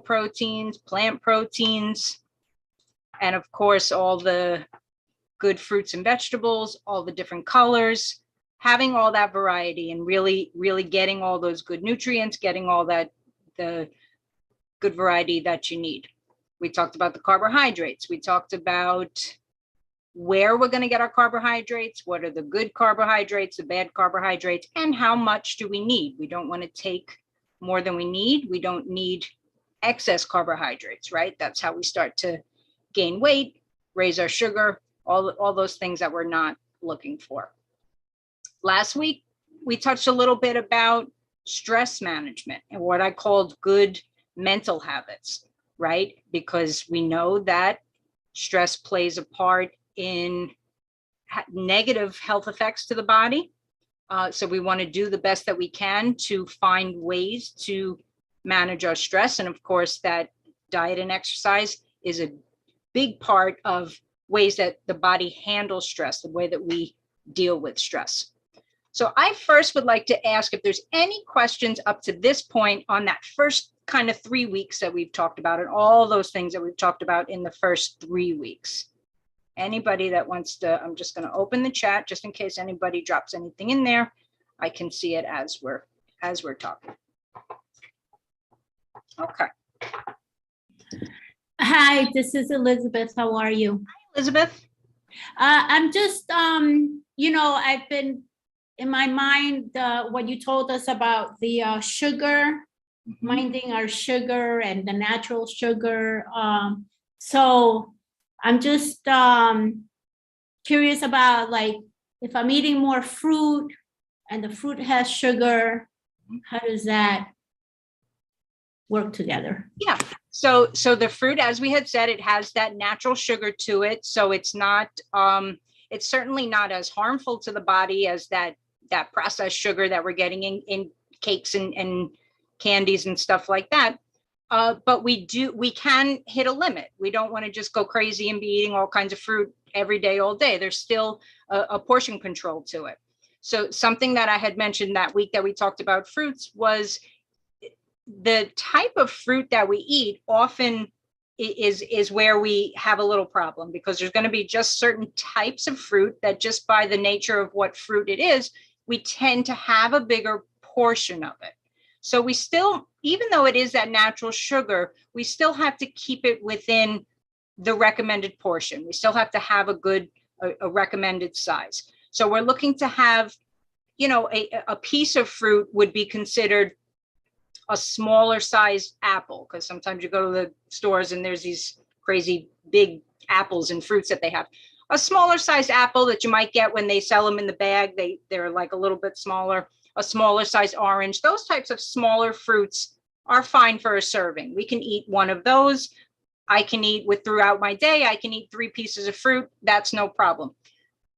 proteins, plant proteins, and of course, all the good fruits and vegetables, all the different colors, having all that variety and really, really getting all those good nutrients, getting all that, the good variety that you need. We talked about the carbohydrates. We talked about where we're going to get our carbohydrates, what are the good carbohydrates, the bad carbohydrates, and how much do we need. We don't want to take more than we need. We don't need excess carbohydrates, right? That's how we start to gain weight, raise our sugar, all those things that we're not looking for. Last week, we touched a little bit about stress management and what I called good mental habits, right? Because we know that stress plays a part in negative health effects to the body. So we want to do the best that we can to find ways to manage our stress. And of course, that diet and exercise is a big part of ways that the body handles stress, the way that we deal with stress. So I first would like to ask if there's any questions up to this point on that first kind of 3 weeks that we've talked about and all those things that we've talked about in the first 3 weeks. Anybody that wants to, I'm just going to open the chat just in case anybody drops anything in there. I can see it as we're talking. Okay. Hi, this is Elizabeth. How are you? Hi, Elizabeth. I'm just, I've been in my mind, what you told us about the sugar, minding our sugar and the natural sugar. So I'm just curious about, like, if I'm eating more fruit and the fruit has sugar, how does that work together? Yeah. So the fruit, as we had said, it has that natural sugar to it. So it's not, it's certainly not as harmful to the body as that processed sugar that we're getting in cakes and candies and stuff like that. But we can hit a limit. We don't want to just go crazy and be eating all kinds of fruit every day, all day. There's still a portion control to it. So something that I had mentioned that week that we talked about fruits was the type of fruit that we eat often is where we have a little problem, because there's going to be just certain types of fruit that, just by the nature of what fruit it is, we tend to have a bigger portion of it. So we still, even though it is that natural sugar, we still have to keep it within the recommended portion. We still have to have a recommended size. So we're looking to have, a piece of fruit would be considered a smaller size apple, because sometimes you go to the stores and there's these crazy big apples and fruits that they have. A smaller size apple that you might get when they sell them in the bag, they're like a little bit smaller. A smaller size orange, those types of smaller fruits are fine for a serving. We can eat one of those. I can eat throughout my day, I can eat 3 pieces of fruit. That's no problem.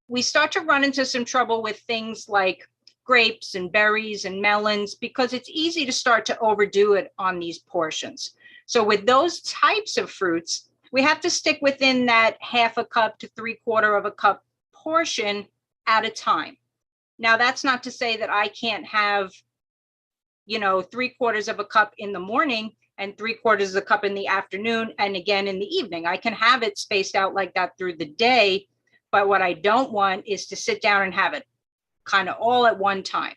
We start to run into some trouble with things like grapes and berries and melons, because it's easy to start to overdo it on these portions. So with those types of fruits, we have to stick within that 1/2 cup to 3/4 cup portion at a time. Now, that's not to say that I can't have, 3/4 cup in the morning and 3/4 cup in the afternoon and again in the evening. I can have it spaced out like that through the day. But what I don't want is to sit down and have it kind of all at one time.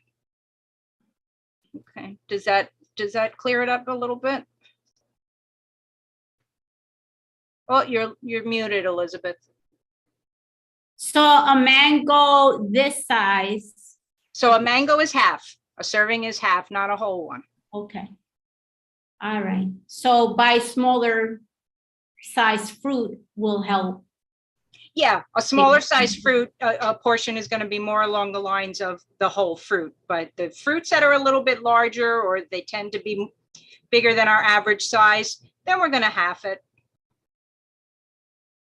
Okay. Does that clear it up a little bit? Oh, you're muted, Elizabeth. So a mango this size. So a mango is half. A serving is half, not a whole one. Okay. All right. So buy smaller size fruit will help. Yeah, a smaller size fruit, a portion is going to be more along the lines of the whole fruit. But the fruits that are a little bit larger, or they tend to be bigger than our average size, then we're going to half it.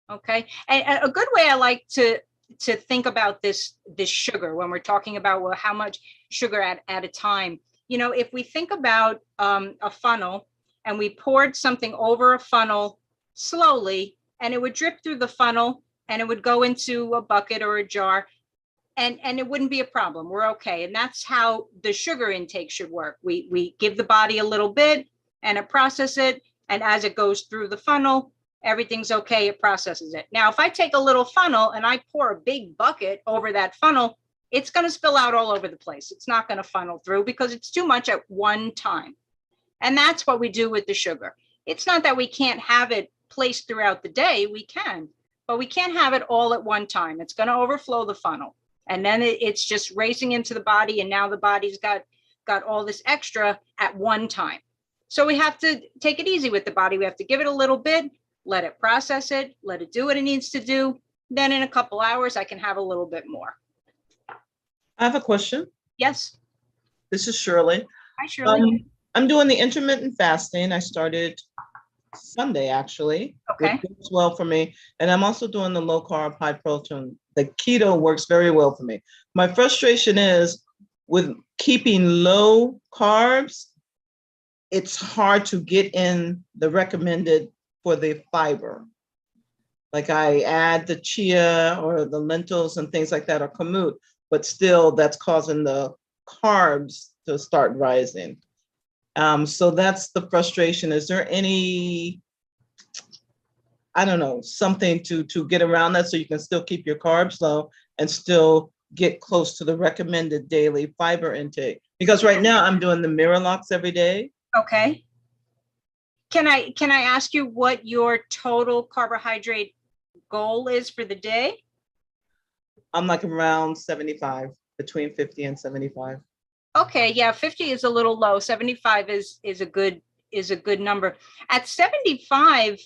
Okay. And a good way I like to think about this sugar when we're talking about, well, how much sugar at a time. If we think about a funnel and we poured something over a funnel slowly, and it would drip through the funnel and it would go into a bucket or a jar, and it wouldn't be a problem. We're okay. And that's how the sugar intake should work. We give the body a little bit and it processes it, And as it goes through the funnel, everything's okay. It processes it. Now, if I take a little funnel and I pour a big bucket over that funnel, it's going to spill out all over the place. It's not going to funnel through because it's too much at one time. And that's what we do with the sugar. It's not that we can't have it placed throughout the day. We can, but we can't have it all at one time. It's going to overflow the funnel. And then it's just racing into the body. And now the body's got all this extra at one time. So we have to take it easy with the body. We have to give it a little bit, let it process it, let it do what it needs to do. Then in a couple hours, I can have a little bit more. I have a question. Yes. This is Shirley. Hi, Shirley. I'm doing the intermittent fasting. I started Sunday, actually. Okay. Which works well for me. And I'm also doing the low carb, high protein. The keto works very well for me. My frustration is with keeping low carbs, it's hard to get in the recommended for the fiber. Like I add the chia or the lentils and things like that, or kamut, but still that's causing the carbs to start rising. So that's the frustration. Is there any, I don't know, something to get around that so you can still keep your carbs low and still get close to the recommended daily fiber intake? Because right now I'm doing the Miralax every day. Okay. Can I ask you what your total carbohydrate goal is for the day? I'm like around 75, between 50 and 75. Okay, yeah, 50 is a little low. 75 is a good number. At 75,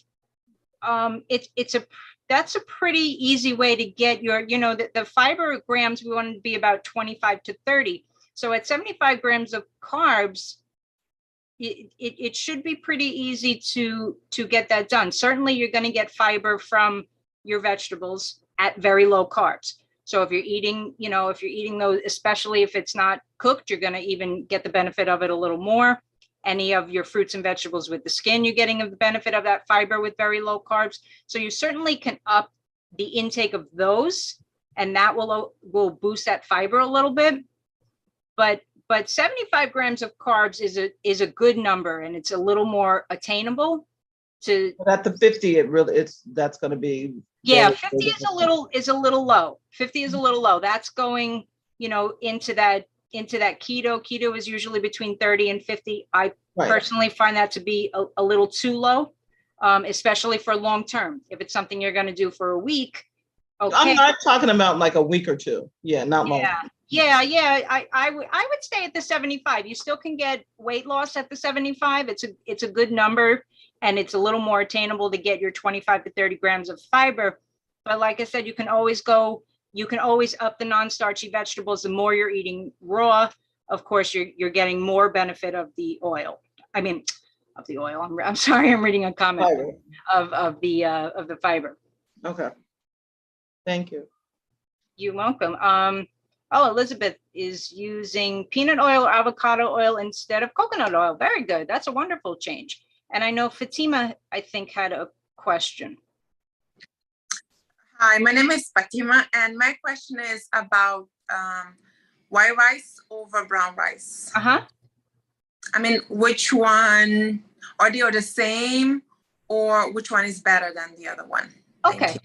that's a pretty easy way to get your, the fiber grams, we want to be about 25 to 30. So at 75 grams of carbs, it should be pretty easy to get that done. Certainly you're going to get fiber from your vegetables at very low carbs. So if you're eating, those, especially if it's not cooked, you're going to even get the benefit of it a little more. Any of your fruits and vegetables with the skin, you're getting the benefit of that fiber with very low carbs. So you certainly can up the intake of those, and that will boost that fiber a little bit. But 75 grams of carbs is a good number, and it's a little more attainable to. But at the 50, that's going to be. Yeah, 50 is a little low. 50 is a little low. That's going, into that keto. Keto is usually between 30 and 50. I personally find that to be a little too low, especially for long term. If it's something you're going to do for a week. Okay. I'm not talking about like a week or two. Yeah, not long. Yeah. I would stay at the 75. You still can get weight loss at the 75. It's a good number, and it's a little more attainable to get your 25 to 30 grams of fiber. But like I said, you can always up the non-starchy vegetables. The more you're eating raw, of course, you're getting more benefit of the oil. Of the oil. I'm sorry, I'm reading a comment of the fiber. Okay. Thank you. You're welcome. Elizabeth is using peanut oil or avocado oil instead of coconut oil. Very good. That's a wonderful change. And I know Fatima, I think, had a question. Hi, my name is Fatima, and my question is about white rice over brown rice. Which one, are they the same, or which one is better than the other one? Okay.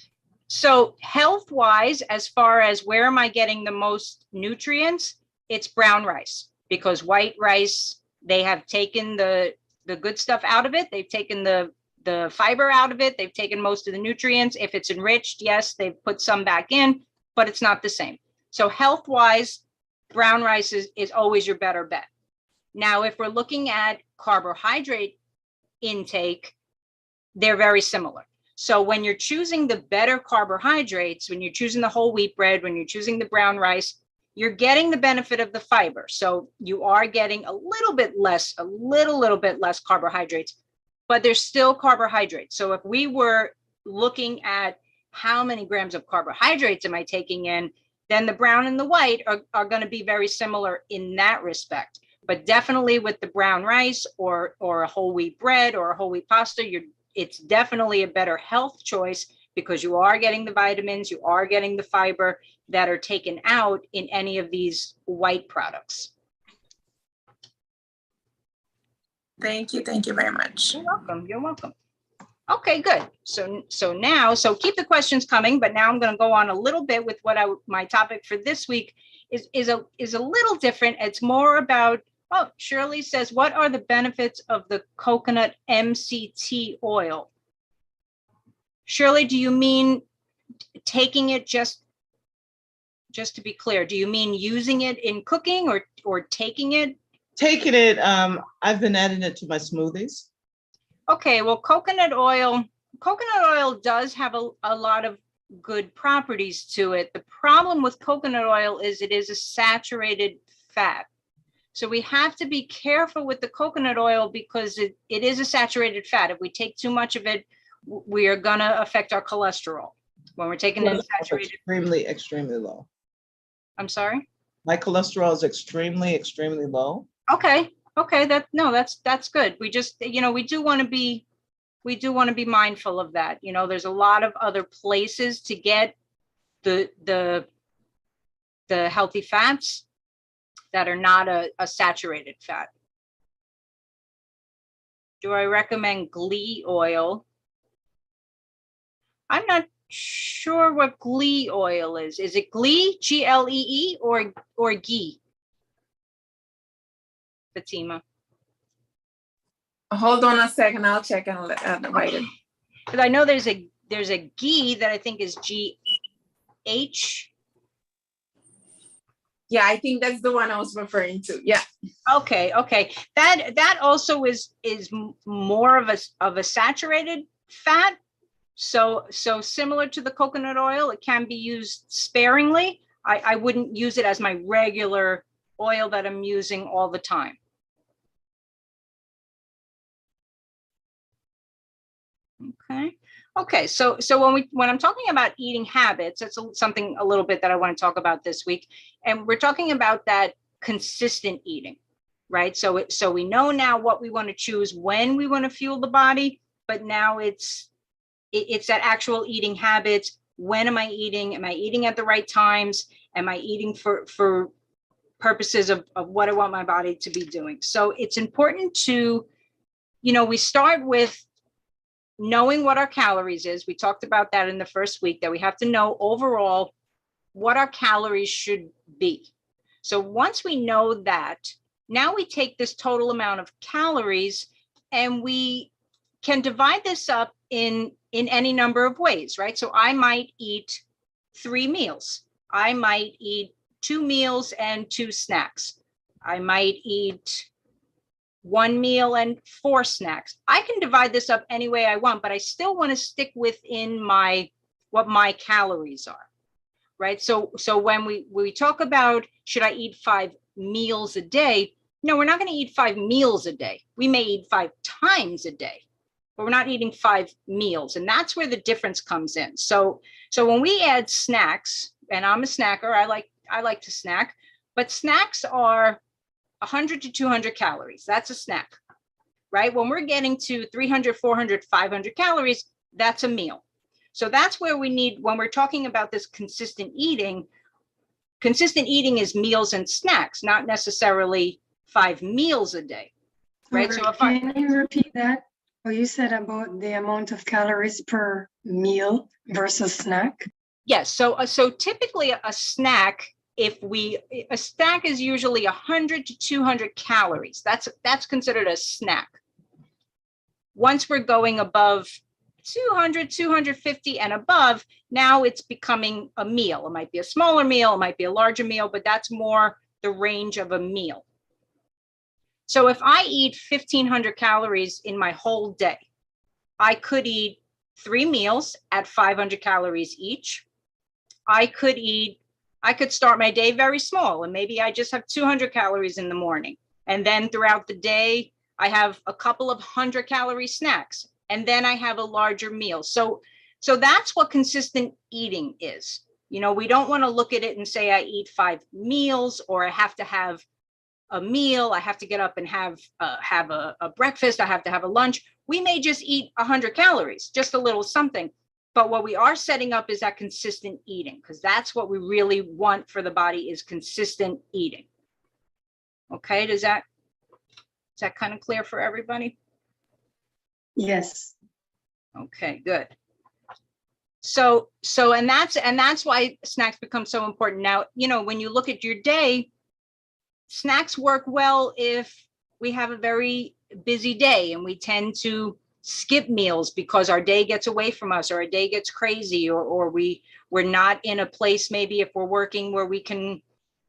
So health-wise, as far as where am I getting the most nutrients, it's brown rice, because white rice, they have taken the good stuff out of it. They've taken the fiber out of it. They've taken most of the nutrients. If it's enriched, yes, they've put some back in, but it's not the same. So health-wise, brown rice is always your better bet. Now, if we're looking at carbohydrate intake, they're very similar. So when you're choosing the better carbohydrates, when you're choosing the whole wheat bread, when you're choosing the brown rice, you're getting the benefit of the fiber. So you are getting a little bit less carbohydrates, but there's still carbohydrates. So if we were looking at how many grams of carbohydrates am I taking in, then the brown and the white are going to be very similar in that respect. But definitely with the brown rice or a whole wheat bread or a whole wheat pasta, it's definitely a better health choice, because you are getting the vitamins, you are getting the fiber that are taken out in any of these white products. Thank you. Thank you very much. You're welcome. You're welcome. Okay, good. So now, keep the questions coming, but now I'm going to go on a little bit with what my topic for this week is a little different. It's more about, oh, Shirley says, what are the benefits of the coconut MCT oil? Shirley, do you mean taking it just to be clear, do you mean using it in cooking or taking it? Taking it, I've been adding it to my smoothies. Okay, well, coconut oil does have a lot of good properties to it. The problem with coconut oil is it is a saturated fat. So we have to be careful with the coconut oil because it is a saturated fat. If we take too much of it, we are going to affect our cholesterol when we're taking in saturated. Extremely low. I'm sorry? My cholesterol is extremely low. Okay. That's good. We just, we do want to be mindful of that. There's a lot of other places to get the healthy fats that are not a saturated fat. Do I recommend ghee oil? I'm not sure what ghee oil is. Is it ghee, Glee, or ghee? Fatima. Hold on a second. I'll check and write it. Because I know there's a ghee that I think is GH. Yeah, I think that's the one I was referring to. Yeah. Okay. That also is more of a saturated fat. So similar to the coconut oil, it can be used sparingly. I wouldn't use it as my regular oil that I'm using all the time. Okay. So when I'm talking about eating habits, that's something a little bit that I want to talk about this week, and we're talking about that consistent eating, right? So we know now what we want to choose when we want to fuel the body, but now it's that actual eating habits. When am I eating? Am I eating at the right times? Am I eating for purposes of what I want my body to be doing? So it's important to, we start with knowing what our calories is. We talked about that in the first week, that we have to know overall what our calories should be. So once we know that, now we take this total amount of calories and we can divide this up in any number of ways, right? So I might eat 3 meals. I might eat 2 meals and 2 snacks. I might eat 1 meal and 4 snacks. I can divide this up any way I want, but I still want to stick within what my calories are, right? So when we talk about, should I eat 5 meals a day? No, we're not going to eat 5 meals a day. We may eat 5 times a day, but we're not eating 5 meals. And that's where the difference comes in. So when we add snacks, and I'm a snacker, I like to snack, but snacks are 100 to 200 calories. That's a snack, right? When we're getting to 300, 400, 500 calories, that's a meal. So that's where we need, when we're talking about this consistent eating is meals and snacks, not necessarily 5 meals a day, right? So can you repeat that? What you said about the amount of calories per meal versus snack? Yes. So typically a snack, a snack is usually 100 to 200 calories. That's considered a snack. Once we're going above 200, 250 and above, now it's becoming a meal. It might be a smaller meal, it might be a larger meal, but that's more the range of a meal. So if I eat 1,500 calories in my whole day, I could eat 3 meals at 500 calories each. I could start my day very small, and maybe I just have 200 calories in the morning. And then throughout the day, I have a couple of 100-calorie snacks, and then I have a larger meal. So that's what consistent eating is. We don't want to look at it and say I eat 5 meals, or I have to have a meal. I have to get up and have a breakfast. I have to have a lunch. We may just eat 100 calories, just a little something. But what we are setting up is that consistent eating, because that's what we really want for the body, is consistent eating. Okay, that kind of clear for everybody? Yes. Okay, good. So and that's why snacks become so important. Now, you know, when you look at your day, snacks work well if we have a very busy day and we tend to skip meals because our day gets away from us, or our day gets crazy, or we're not in a place, maybe if we're working, where we can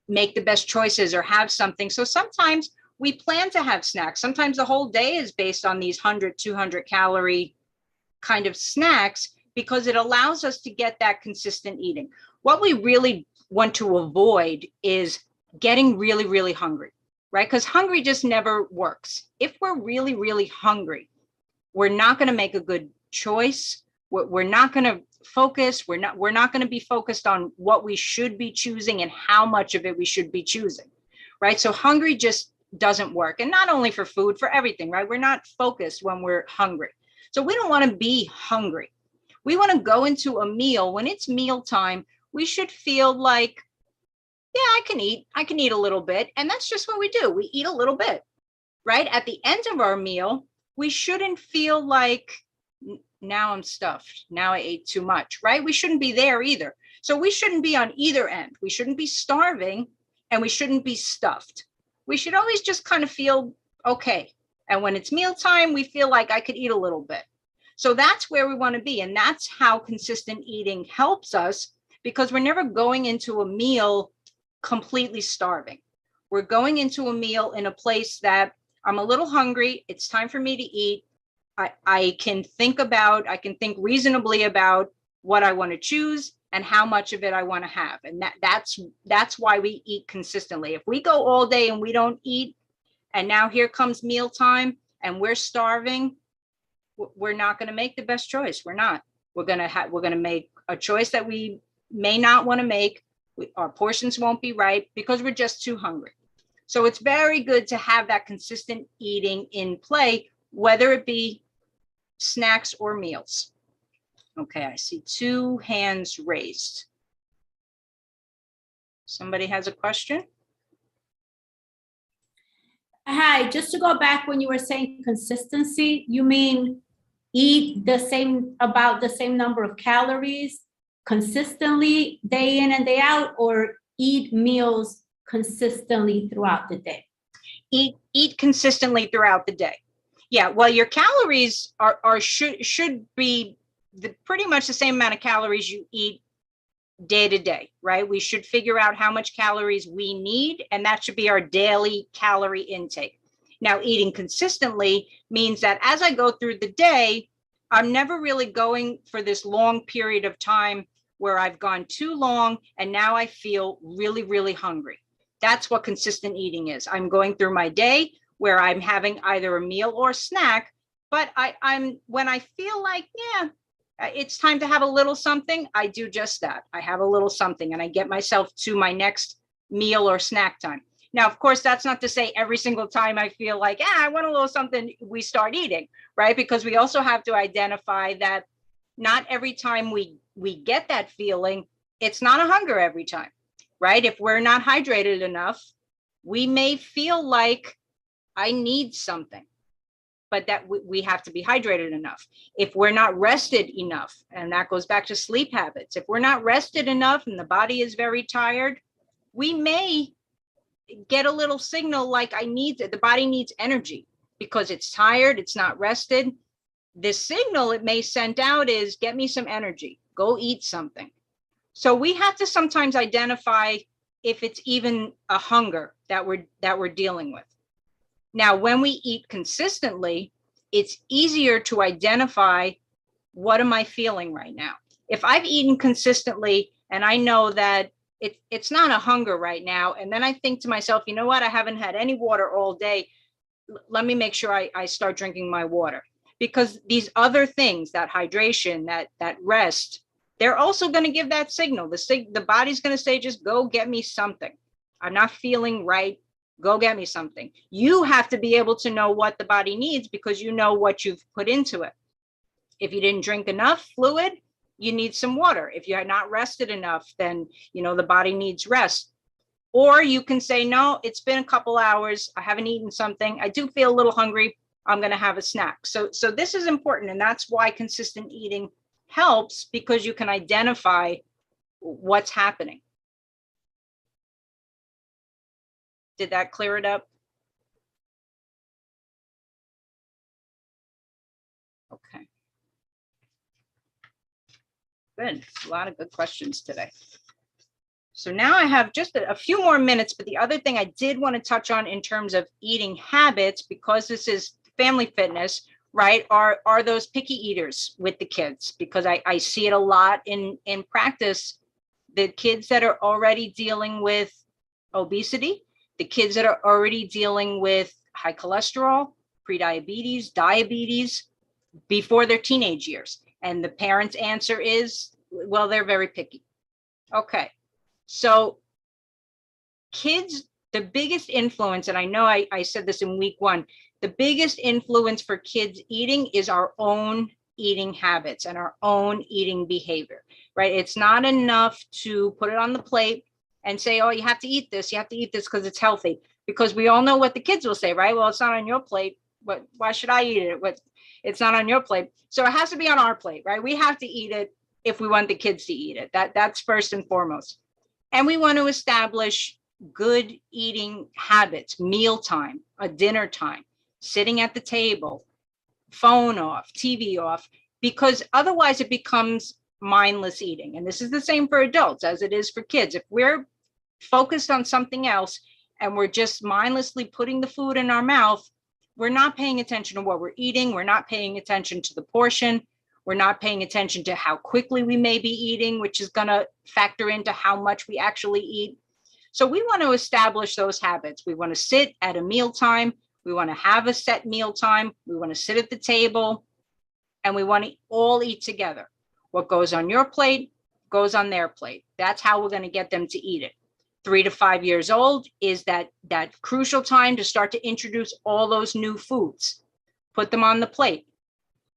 make the best choices or have something. So sometimes we plan to have snacks. Sometimes the whole day is based on these 100, 200 calorie kind of snacks, because it allows us to get that consistent eating. What we really want to avoid is getting really, really hungry, right? Because hungry just never works. If we're really, really hungry, we're not going to make a good choice. We're not going to focus. We're not going to be focused on what we should be choosing and how much of it we should be choosing, right? So hungry just doesn't work. And not only for food, for everything, right? We're not focused when we're hungry. So we don't want to be hungry. We want to go into a meal. When it's mealtime, we should feel like, yeah, I can eat a little bit. And that's just what we do. We eat a little bit, right? At the end of our meal, we shouldn't feel like, now I'm stuffed. Now I ate too much, right? We shouldn't be there either. So we shouldn't be on either end. We shouldn't be starving and we shouldn't be stuffed. We should always just kind of feel okay. And when it's mealtime, we feel like I could eat a little bit. So that's where we want to be. And that's how consistent eating helps us, because we're never going into a meal completely starving. We're going into a meal in a place that I'm a little hungry. It's time for me to eat. I can think reasonably about what I want to choose and how much of it I want to have. And that's why we eat consistently. If we go all day and we don't eat, and now here comes mealtime and we're starving, we're not going to make the best choice. We're not. We're going to make a choice that we may not want to make. Our portions won't be right because we're just too hungry. So it's very good to have that consistent eating in play, whether it be snacks or meals. Okay, I see 2 hands raised. Somebody has a question? Hi, just to go back when you were saying consistency, you mean eat about the same number of calories consistently day in and day out, or eat meals consistently throughout the day? Eat consistently throughout the day. Yeah, well, your calories should be pretty much the same amount of calories you eat day to day, right? We should figure out how much calories we need, and that should be our daily calorie intake. Now, eating consistently means that as I go through the day, I'm never really going for this long period of time where I've gone too long and now I feel really, really hungry. That's what consistent eating is. I'm going through my day where I'm having either a meal or a snack, but I'm when I feel like, yeah, it's time to have a little something, I do just that. I have a little something and I get myself to my next meal or snack time. Now, of course, that's not to say every single time I feel like, I want a little something, we start eating, right? Because we also have to identify that not every time we get that feeling, it's not a hunger every time, right? If we're not hydrated enough, we may feel like I need something, but that we have to be hydrated enough. If we're not rested enough, and that goes back to sleep habits, if we're not rested enough and the body is very tired, we may get a little signal like the body needs energy because it's tired, it's not rested. The signal it may send out is, get me some energy, go eat something. So we have to sometimes identify if it's even a hunger that we're dealing with. Now, when we eat consistently, it's easier to identify, what am I feeling right now? If I've eaten consistently and I know that it's not a hunger right now, and then I think to myself, you know what, I haven't had any water all day. Let me make sure I start drinking my water. Because these other things, that hydration, that rest, they're also going to give that signal. The body's going to say, just go get me something. I'm not feeling right. Go get me something. You have to be able to know what the body needs because you know what you've put into it. If you didn't drink enough fluid, you need some water. If you're not rested enough, then the body needs rest. Or you can say, no, it's been a couple hours. I haven't eaten something. I do feel a little hungry. I'm going to have a snack. So this is important. And that's why consistent eating helps, because you can identify what's happening. Did that clear it up? Okay. Good. A lot of good questions today. So now I have just a few more minutes, but the other thing I did want to touch on in terms of eating habits, because this is family fitness, right, are those picky eaters with the kids, because I see it a lot in practice. The kids that are already dealing with obesity, the kids that are already dealing with high cholesterol, prediabetes, diabetes, before their teenage years. And the parents' answer is, well, they're very picky. Okay. So kids, the biggest influence, and I know I said this in week 1, the biggest influence for kids eating is our own eating habits and our own eating behavior, right? It's not enough to put it on the plate and say, oh, you have to eat this because it's healthy, because we all know what the kids will say, right? Well, it's not on your plate, but why should I eat it? It's not on your plate. So it has to be on our plate, right? We have to eat it if we want the kids to eat it. That's first and foremost. And we want to establish good eating habits, mealtime, a dinner time, sitting at the table, phone off, TV off, because otherwise it becomes mindless eating. And this is the same for adults as it is for kids. If we're focused on something else and we're just mindlessly putting the food in our mouth, we're not paying attention to what we're eating. We're not paying attention to the portion. We're not paying attention to how quickly we may be eating, which is going to factor into how much we actually eat. So we want to establish those habits. We want to sit at a mealtime. We want to have a set mealtime. We want to sit at the table, and we want to all eat together. What goes on your plate goes on their plate. That's how we're going to get them to eat it. 3 to 5 years old is that crucial time to start to introduce all those new foods. Put them on the plate.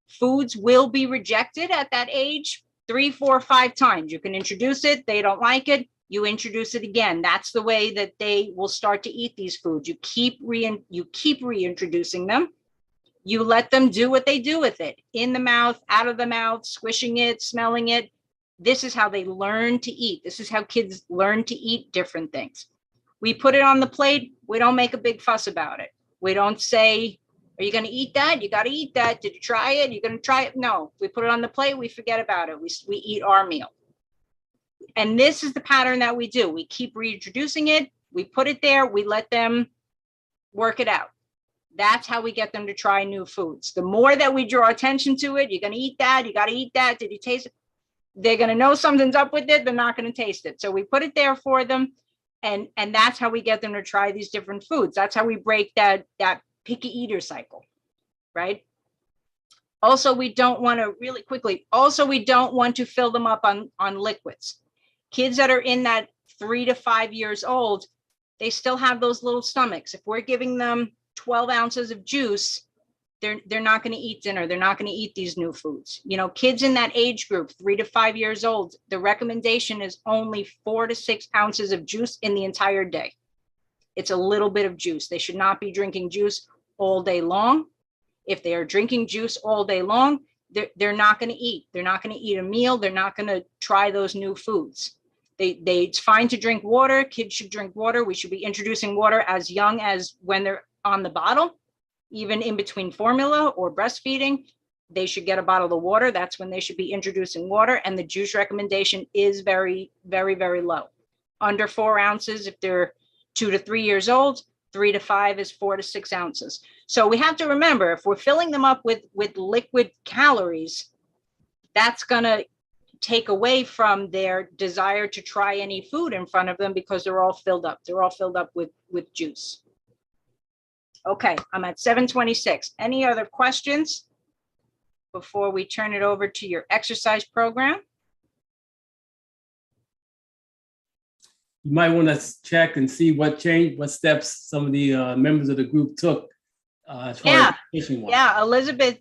Foods will be rejected at that age 3, 4, 5 times. You can introduce it. They don't like it. You introduce it again. That's the way that they will start to eat these foods. You keep reintroducing them. You let them do what they do with it. In the mouth, out of the mouth, squishing it, smelling it. This is how they learn to eat. This is how kids learn to eat different things. We put it on the plate. We don't make a big fuss about it. We don't say, are you going to eat that? You got to eat that. Did you try it? You're going to try it? No, we put it on the plate. We forget about it. We eat our meal. And this is the pattern that we do. We keep reintroducing it. We put it there. We let them work it out. That's how we get them to try new foods. The more that we draw attention to it, you're going to eat that. You got to eat that. Did you taste it? They're going to know something's up with it. They're not going to taste it. So we put it there for them. And that's how we get them to try these different foods. That's how we break that picky eater cycle, right? Also, we don't want to really quickly, we don't want to fill them up on liquids. Kids that are in that 3 to 5 years old, they still have those little stomachs. If we're giving them 12 ounces of juice, they're not going to eat dinner. They're not going to eat these new foods. You know, kids in that age group, 3 to 5 years old, the recommendation is only 4 to 6 ounces of juice in the entire day. It's a little bit of juice. They should not be drinking juice all day long. If they are drinking juice all day long, they're not going to eat. They're not going to eat a meal. They're not going to try those new foods. It's fine to drink water. Kids should drink water. We should be introducing water as young as when they're on the bottle, even in between formula or breastfeeding. They should get a bottle of water. That's when they should be introducing water. And the juice recommendation is very, very, very low. Under 4 ounces if they're 2 to 3 years old. 3 to 5 is 4 to 6 ounces. So we have to remember, if we're filling them up with liquid calories, that's going to take away from their desire to try any food in front of them, because they're all filled up. They're all filled up with juice. Okay, I'm at 7:26. Any other questions before we turn it over to your exercise program? You might want to check and see what steps some of the members of the group took as far as nutrition-wise. Yeah, Elizabeth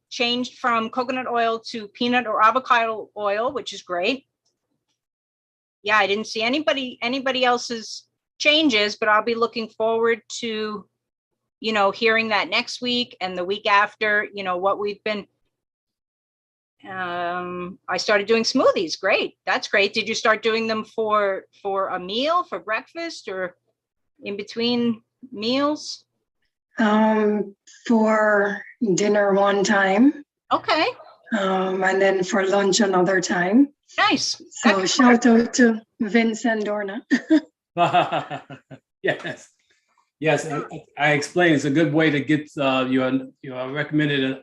changed from coconut oil to peanut or avocado oil, which is great. Yeah, I didn't see anybody else's changes, but I'll be looking forward to, you know, hearing that next week and the week after, you know, what we've been. I started doing smoothies. Great. That's great. Did you start doing them for a meal, for breakfast, or in between meals? For dinner one time, Okay. and then for lunch another time. Nice. So shout out to Vince and Dorna. Yes. Yes, I explained it's a good way to get your recommended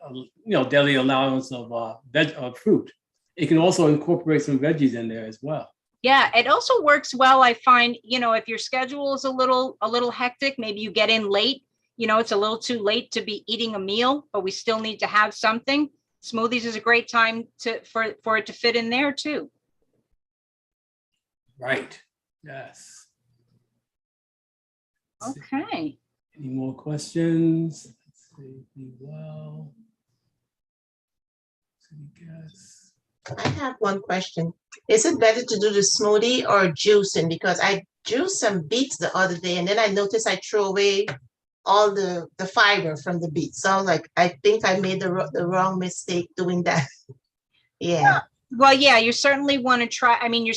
daily allowance of fruit. It can also incorporate some veggies in there as well. Yeah, it also works well. I find, you know, if your schedule is a little hectic, maybe you get in late, you know, it's a little too late to be eating a meal, but we still need to have something. Smoothies is a great time for it to fit in there too. Right. Yes. Okay. Any more questions? Let's see. Be well. Yes. I have one question. Is it better to do the smoothie or juicing? Because I juiced some beets the other day and then I noticed I threw away all the fiber from the beets. So I was like, I think I made the wrong mistake doing that. Yeah. Well, yeah, you certainly want to try. I mean, you're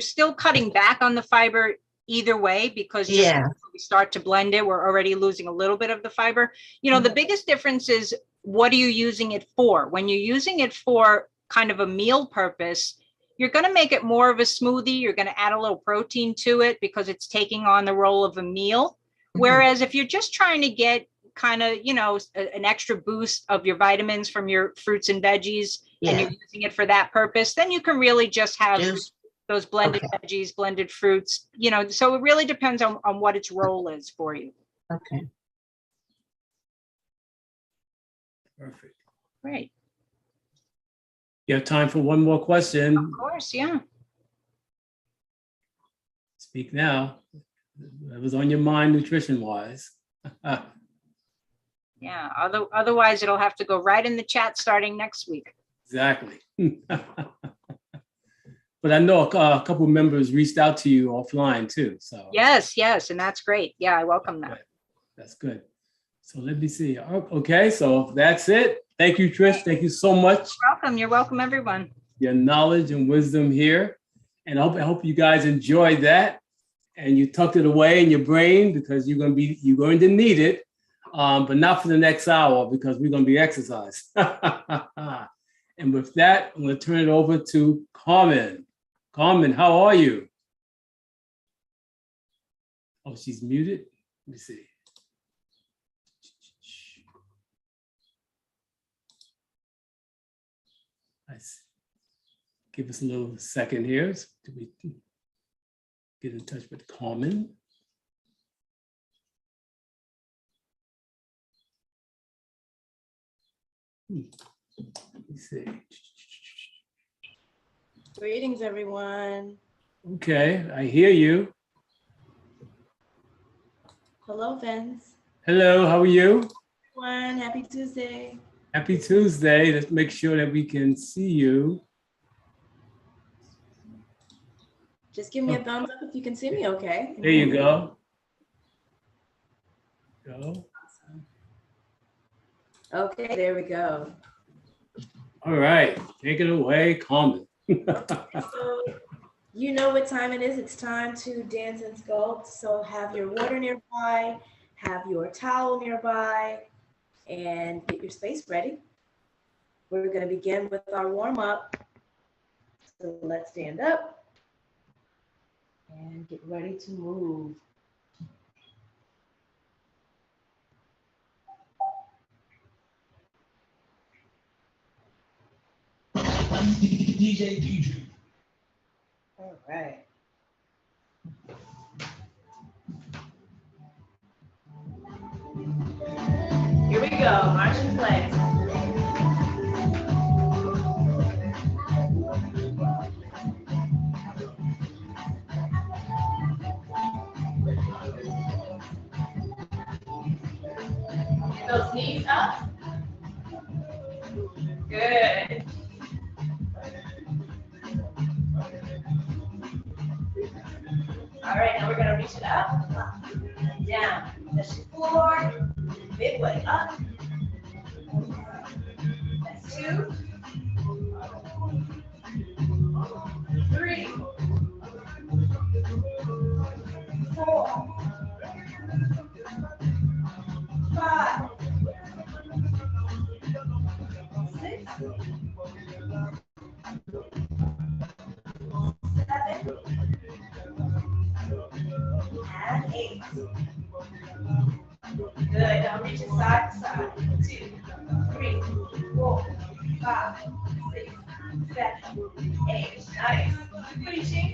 still cutting back on the fiber either way, because just when we start to blend it, we're already losing a little bit of the fiber. You know, the biggest difference is, what are you using it for? When you're using it for kind of a meal purpose, you're going to make it more of a smoothie. You're going to add a little protein to it because it's taking on the role of a meal. Whereas if you're just trying to get kind of, you know, an extra boost of your vitamins from your fruits and veggies, and you're using it for that purpose, then you can really just have those blended veggies, blended fruits, you know, so it really depends on what its role is for you. Okay. Perfect. Great. You have time for one more question. Of course, yeah. Speak now. That was on your mind nutrition-wise. Yeah, otherwise it'll have to go right in the chat starting next week. Exactly. But I know a couple members reached out to you offline too. So yes, and that's great. Yeah, I welcome that. That's good. So let me see. Okay, so that's it. Thank you, Trish. Thank you so much. You're welcome, everyone. Your knowledge and wisdom here. And I hope you guys enjoyed that and you tucked it away in your brain, because you're going to need it, but not for the next hour, because we're going to be exercised. And with that, I'm going to turn it over to Carmen. Carmen, how are you? Oh, she's muted. Let me see. Nice. Give us a little second here to get in touch with Carmen. Let me see. Greetings, everyone. Okay, I hear you. Hello, Vince. Hello, how are you? Everyone, happy Tuesday. Happy Tuesday. Let's make sure that we can see you. Just give me a thumbs up if you can see me okay. There you go. Go. Okay, there we go. All right, take it away, Carmen. So you know what time it is. It's time to dance and sculpt. So have your water nearby, have your towel nearby, and get your space ready. We're going to begin with our warm-up. So let's stand up and get ready to move. DJ Deidre. All right. Here we go, march and play. Get those knees up. Good. All right, now we're gonna reach it up, down, touch the floor, midway up. That's 2, 3, 4, 5, 6, 7, and 8. Good. Now reach it side to side. 2, 3, 4, 5, 6, 7, 8. Nice. Keep reaching.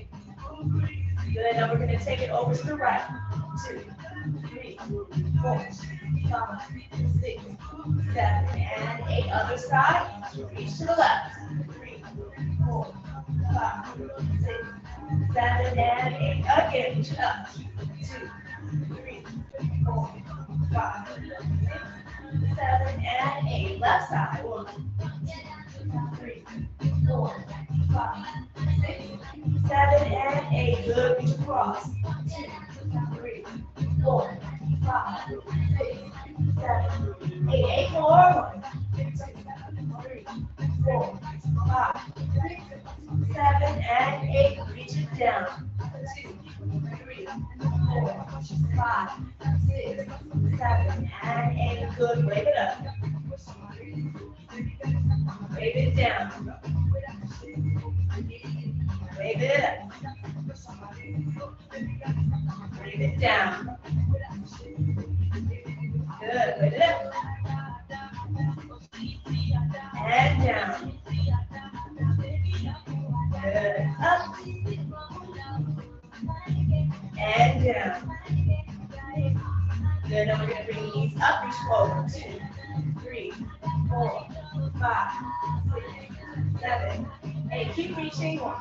Good. Now we're going to take it over to the right. 2, 3, 4, 5, 6, 7, and 8. Other side. Reach to the left. 3, 4, 5, 6, 7, and 8. Again. Reach it up. 2, 3, 4, 5, 6, 7, and 8. Left side. 1, 2, 3, 4, 5, 6, 7, and 8. Good. Reach across. 2, 3, 4, 5, 6, 7, 8. 8 more. 1, 2, 3, 4, 5, 6, 7, and 8. Reach it down. 2, 3, 4, 5, 6, 7, and 8. Good. Wave it up. Wave it down. Wave it up. Wave it down. Good. Wave it up. And down. Good. Up. And down. Good. Now we're going to bring these up. Reach forward. 2, 3, 4, 5, 6, 7, 8. Keep reaching. 1,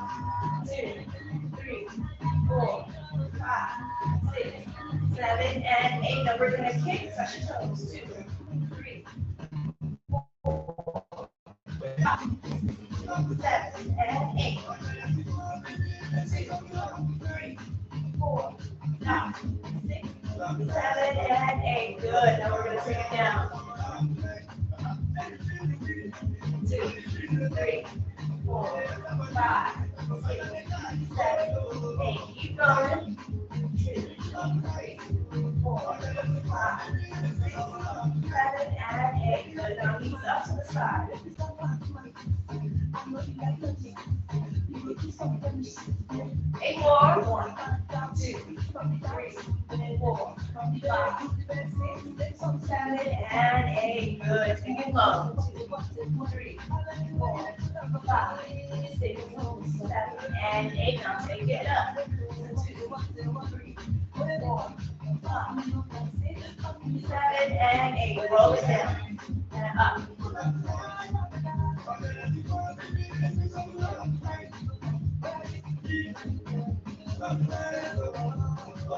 2, 3, 4, 5, 6, 7, and 8. Now we're going to kick. Touch your toes. 2, 3, 4, 5, 7, and 8. 2, 3, 4, 5, 6, 7, and 8. Good. Now we're going to take it down. 2, 3, 4, 5, 6, 7, 8. Keep going. 2, 3, 4, 5, 6, 7, and 8. Good. Now knees up to the side. 8 more. 1, 2, 3, 4, 5, 6, 7, and 8. Good. Take it low. 2, 3, 4, 5, 6, 7, and 8. Now take it up. 2, 3, 4, 5, 6, 7, and 8. Roll it down and up.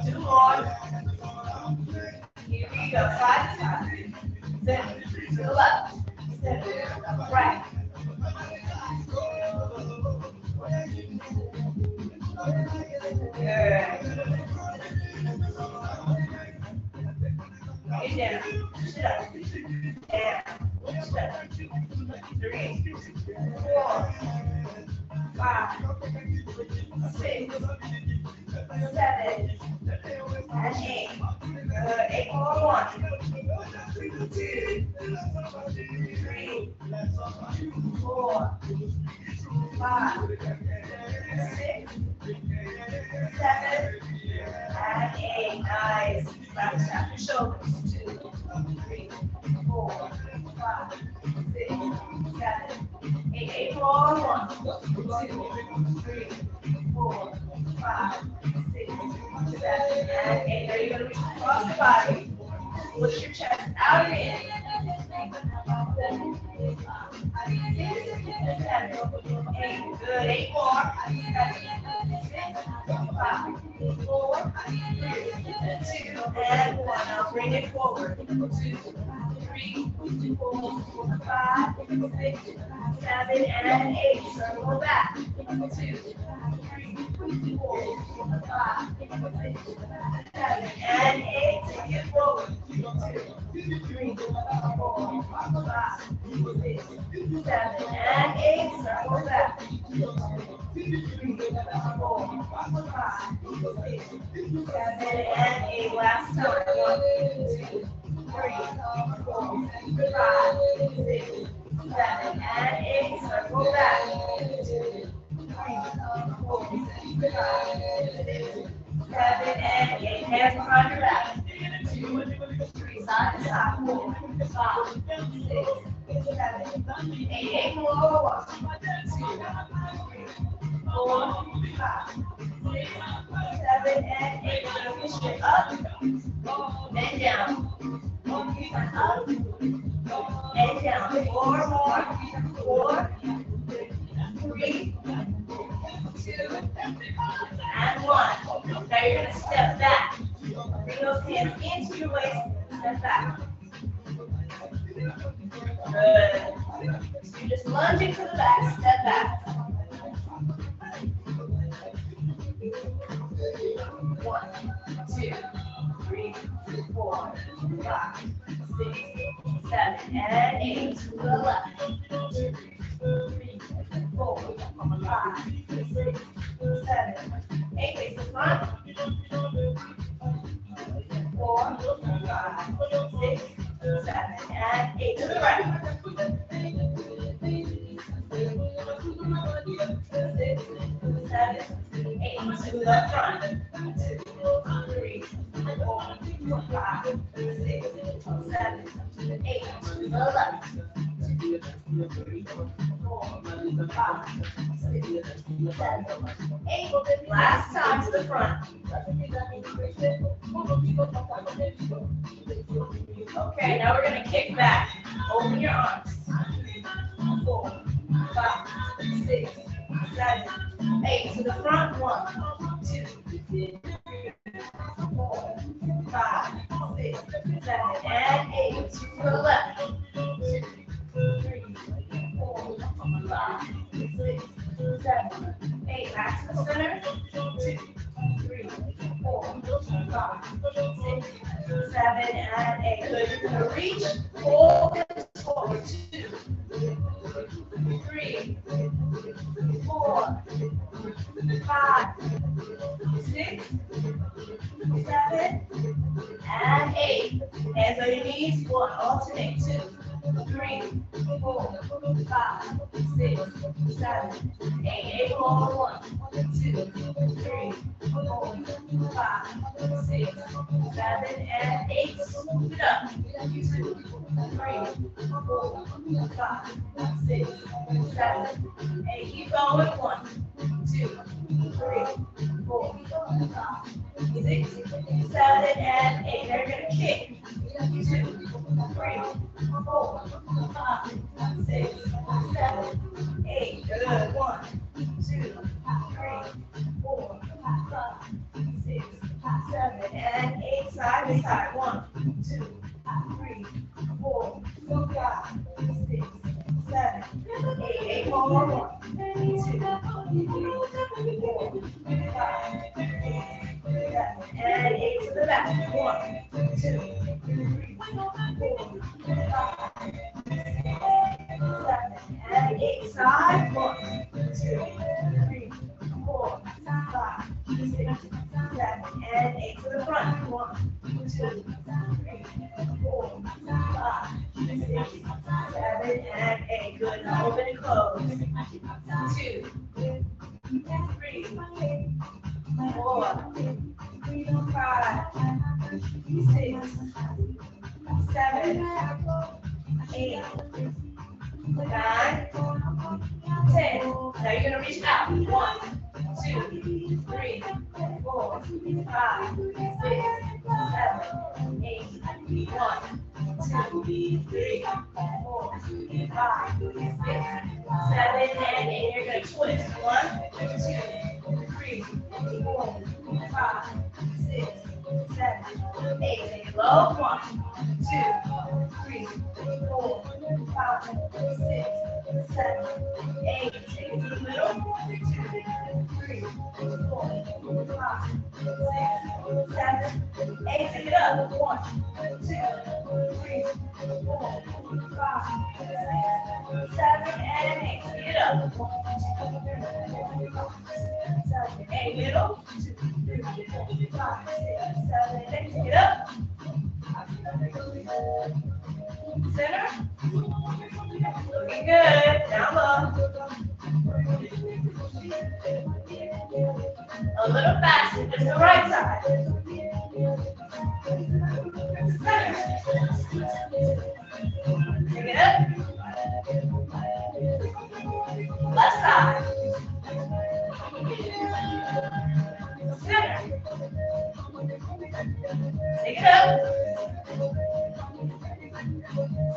2 more. Here we go. Side to side. Then to the left. Then right. Good. Get down. Push it up. And push it up. 3, 4, 5, 6, 7, and 8. Good. 8 more. 1, 2, 3, 4, 5, 6, 7, and 8. Nice. Back tap your shoulders. 2, 3, 4, 5, 6, 7, 8. 8 more. 1, 2, 3, 4, 5, 6, 7, and 8. Now you're going to reach across the body. Push your chest out and in. 8. Good. 8 more. 5, 4, 3, 2, and 1. Now bring it forward. 2, 3, 4, 5, 6, 7, and 8. Circle back. 2, 3, And 8, take it forward. 2, 3, 4, 5, 6, 7, and 8, circle back. 2, 3, 4, 5, 6, 7, and 8, last time. 1, 2, 3, 4, 5, 6, 7, and 8, circle back. 2, 3, 4, 5, 6, 7, and 8. Hands behind your back. 2, 3, side to side. 4, 5, 6, 7, 8. 8 more. 1, 2, 3, 4, 5, 6, 7, and 8. Finish it up and down. Up and down. 4 more. 4, 3, 2, and 1. Now you're going to step back. Bring those hands into your waist. Step back. Good. You're just lunging to the back. Step back. 1, 2, 3, 4, 5, 6, 7, and 8. To the left. 2, 3, 4, 5, 6, 7, 8. Face the front. 4, 5, 6, 7, and 8. To the right. 6, 7, 8. To the front. 2, 3, 4, 5, 6, 7, 8. To the left. 2, 3, 4, 5, 6, 7, 8. Last time to the front. Okay, now we're going to kick back. Open your arms. 4, 5, 6, 7, 8. To the front. 1, 2, 3, 4, 5, 6, 7, and 8. To the left. 2, 3, 4, 5, 6, 7, 8. Back to the center. 2, 3, 4, 5, 6, 7, and 8. Good. You're going to reach, hold, and forward. 2, 3, 4, 5, 6, 7, and 8. Hands on your knees. 1, alternate. 2, 3, 4, 5, 6, 7, 8. 8 more. 1, 2, 3, 4, 5, 6, 7, and 8. Move it up. 2, 3, 4, 5, 6, 7, 8. Keep going. 1, 2, 3, 4, 5, 6, 7, and 8. They're going to kick. 2, 3, 4, 5, 6, 7, 8. Good. 1, 2, 3, 4, 5, 6, 7, and 8. Side to side. 1, 2, 3, 4, 5, 6, 7, 8. 8 more. 1, 2, 3, 4, 5, 6, 7, and 8. To the back. 1, 2, 3, 4, 5, 7, and 8. Side. 1, 2, 3, 4, 5, 6, 7, and 8. To the front. 1, 2, 3, 4, 5, 6, 7, and 8. Good. Now open and close. 2, 3, 4, 5, 6, 7, 8, 9, 10. Now you're going to reach out. 1, 2, 3, 4, 5, 6, 7, 8. 1, 2, 3, 4, 5, 6, 7, and 8. You're going to twist. 1, 2, 3, 4, 5, 6, 7, 8. Take it low. 1, 2, 3, 4, 5, 6, 7, 8. Take it to the middle. 2, 3, Take it up. 1, 2, 3, 4, 5, 6, 7, and 8. Take it up. 1, 2, 3, 4, 5, 6, 7, 8. Middle. 2, 3, 4, 5, 6, 7, 8. Take it up. Center. Looking good. Down low. A little faster, just the right side. Center. Take it up. Left side. Center. Take it up.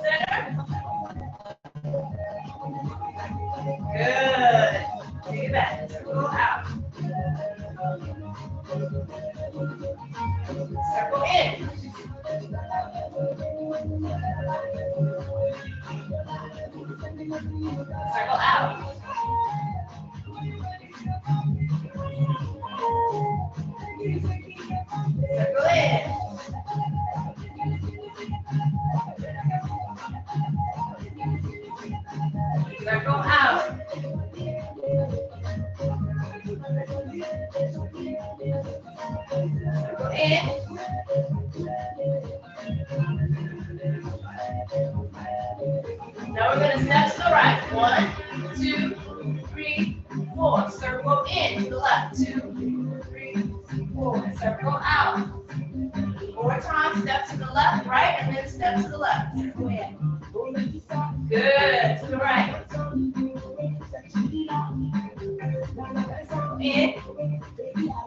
Center. Good. Take it back. Circle out. Circle in. Circle out. Circle in. Circle out. Circle in. Now we're going to step to the right. 1, 2, 3, 4. Circle in to the left. 2, 3, 4. Circle out. 4 times. Step to the left, right, and then step to the left. Circle in. Good. To the right. In.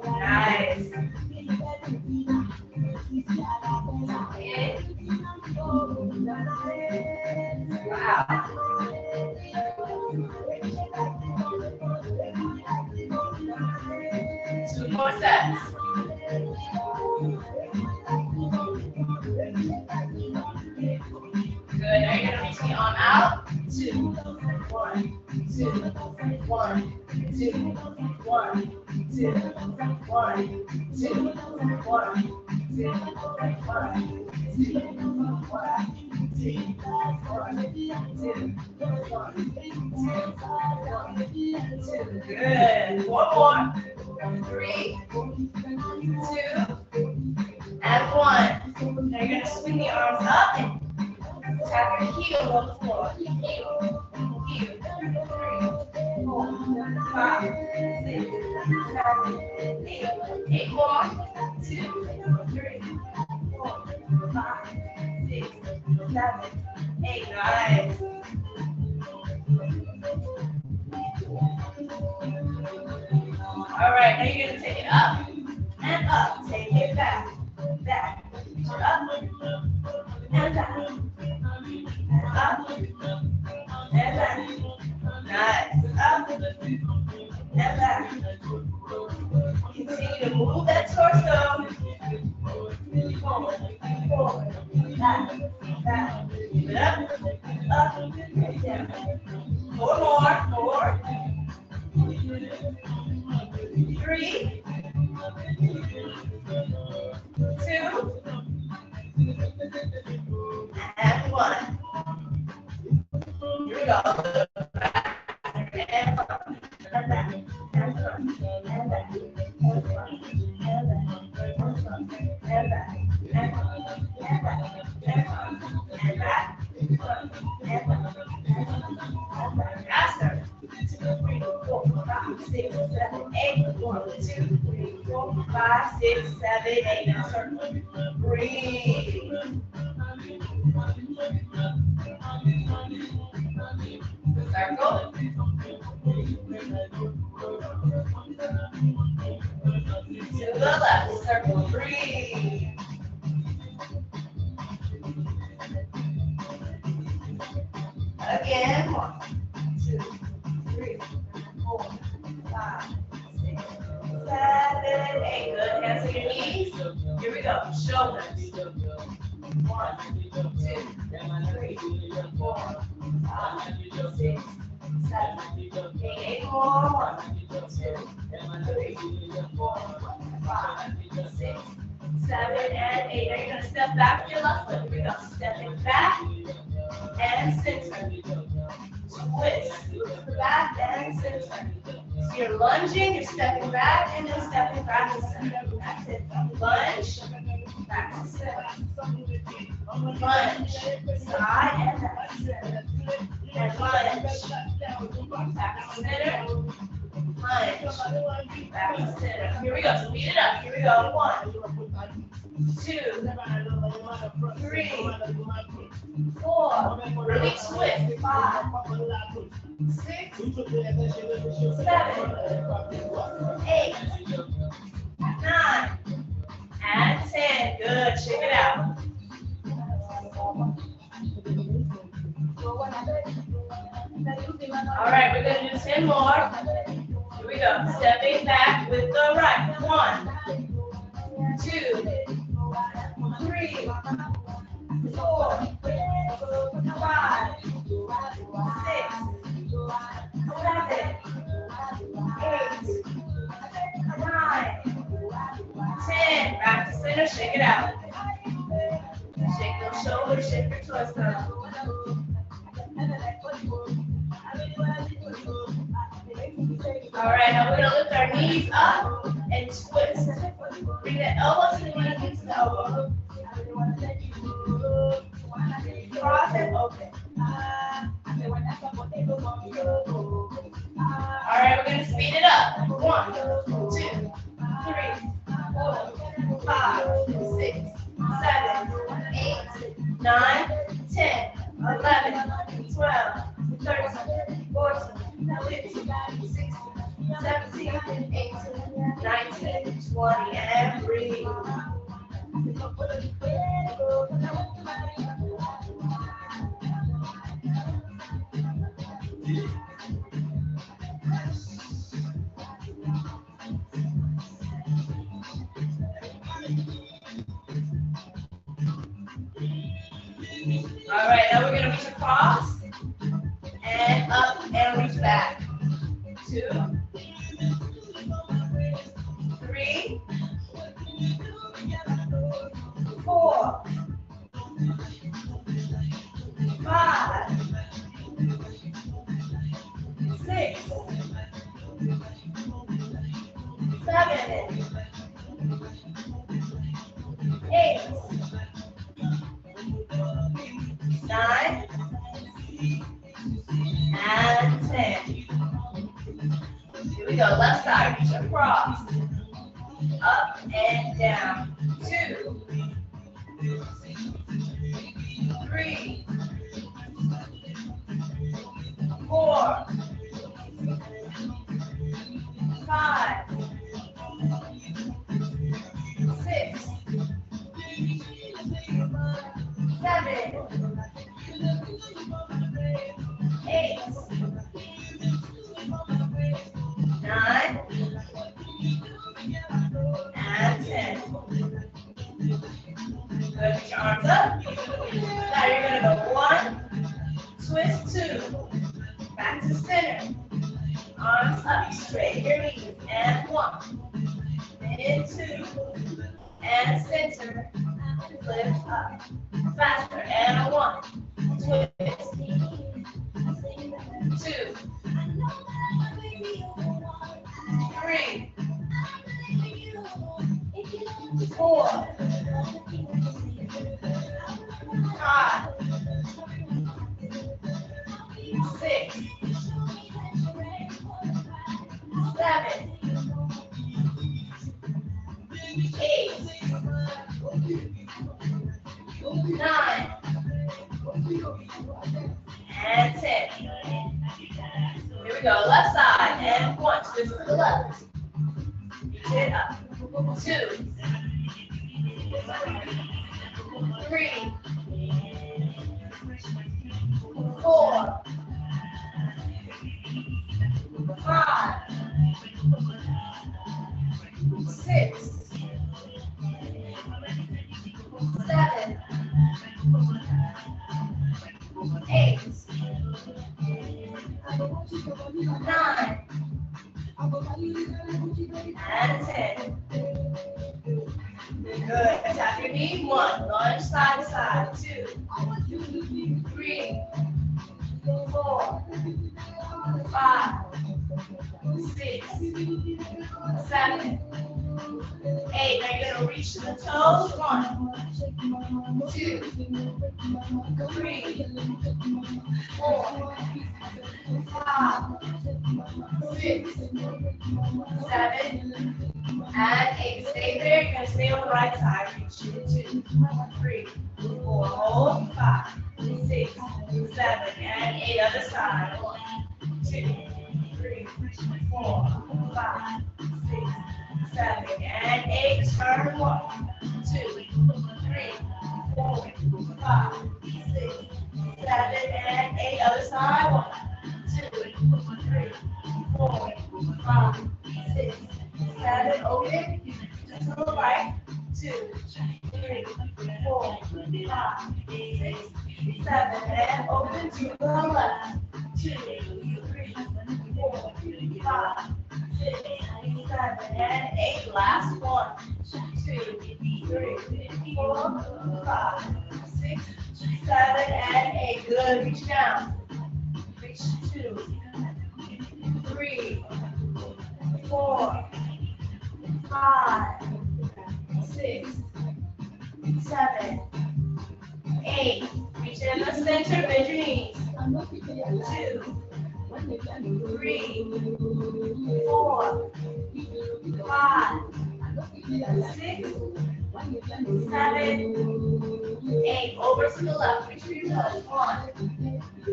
Nice. In. Wow. 2 more sets. Good. Now you're going to reach the arm out. 2, 1, 2, 1, 2, 1, 2, 1, 2, 1, 2, 1, 2, good. 4 more. 3, 2, and 1. Now you're going to swing the arms up and tap your heel on the floor. Heel, heel. 3, 4, 5, 6, 7, 8. 8 more. 2, 3, 4, 5, 6, 7, 8. Nice. All right, now you're going to take it up and up. Take it back, back, up, and back, and up, and back. Nice. Up, and back. Continue to move that torso. Forward, forward, back, back. Keep it up, and down. 4 more. 4, 3, 2, and 1. Here we go. Back, and up, and back, and up, and back, and front, and back, and front, and back, and front, and back, and front, and back, front, and back, and back. Faster. 2, 3, 4, 5, 6, 7, 8. 1, 2, 3, 4, 5, 6, 7, 8. Now circle. Breathe. Circle. To the left. Circle. Breathe. Again. 1, 2, 3, 4, 5, 6, 7, 8. Good. Hands to your knees. Here we go. Shoulders. 1, 2, 3, 4, 5, 6, 7, 8. 8 more. 1, 3, 4, 5, 6, 7, and 8. Now you're going to step back with your left foot. Here we go. Stepping back and center. Twist. Back and center. So you're lunging, you're stepping back, and then stepping back to center. That's it. Lunge, back to center. Lunge, side and back to center. And lunge, back to center. Lunge, back to center. Here we go. Speed it up. Here we go. 1, 2, 3, 4. Release twist. 5, 6, 7, 8, 9, and 10. Good. Shake it out. All right, we're going to do 10 more. Here we go. Stepping back with the right. 1, 2, 3, 4, 5, 6, 7, 8, 9, 10. Back to center. Shake it out. Shake those shoulders. Shake your torso. All right, now we're going to lift our knees up and twist. Bring the elbow to the knee, into the elbow. Cross and open. All right, we're going to speed it up. 1, 2, 3, 4, 5, 6, 7, 8, 9, 10, 11, 12, 13, 14, 15, 16, 17, 18, 19, 20, and breathe. All right, now we're going to reach across and up and reach back. 2, 3, 4, 5, 6, 7, 8, 9, and 10. Here we go. Left side, reach across, up and down. 2, 3, 4, 5, 6, 7, 8, 9, and 10. Good. Reach your arms up. Now you're going to go 1, twist 2, back to center. Arms up, straighten your knees, and 1, and 2, and center. Lift up. Faster, and 1, twist. 2, 3, 4, 5, 6, 7, 8, 9, and 10. Here we go. Left side and 1, twist to the left. Reach it up. 2, 3, 4, 5, 6, 7, 8, 9, And 10. Good. Tap your knee. 1. Lunge side to side. 2, 3, 4, 5, 6, 7, 8. Now you're gonna reach to the toes. 1, 2, 3, 4, 5, 6, 7, and 8. Stay there. You're gonna stay on the right side. Reach 2, 3, 4. Hold. 5, 6, 7, and 8. Other side. 1, 2, 3, 4, 5, 6, 7, and 8. Turn. 1, 2, 3, 4, 5, 6, 7, and 8. Other side. 1, 2, 3, 4, 5, 6, 7. Open. To the right. 2, 3, 4, 5, 6, 7. And open to the left. 2, 3, 4, 5, 6, 7, and 8. Last one. 2, 3, 4, 5, 6, 7, and 8. Good. Reach down. Reach 2, 3, 4, 5, 6, 7, 8. Reach in the center. Bend your knees. 2, 3, 4, 5, 6, 7, 8. Over to the left. Reach for your toes. 1, 2,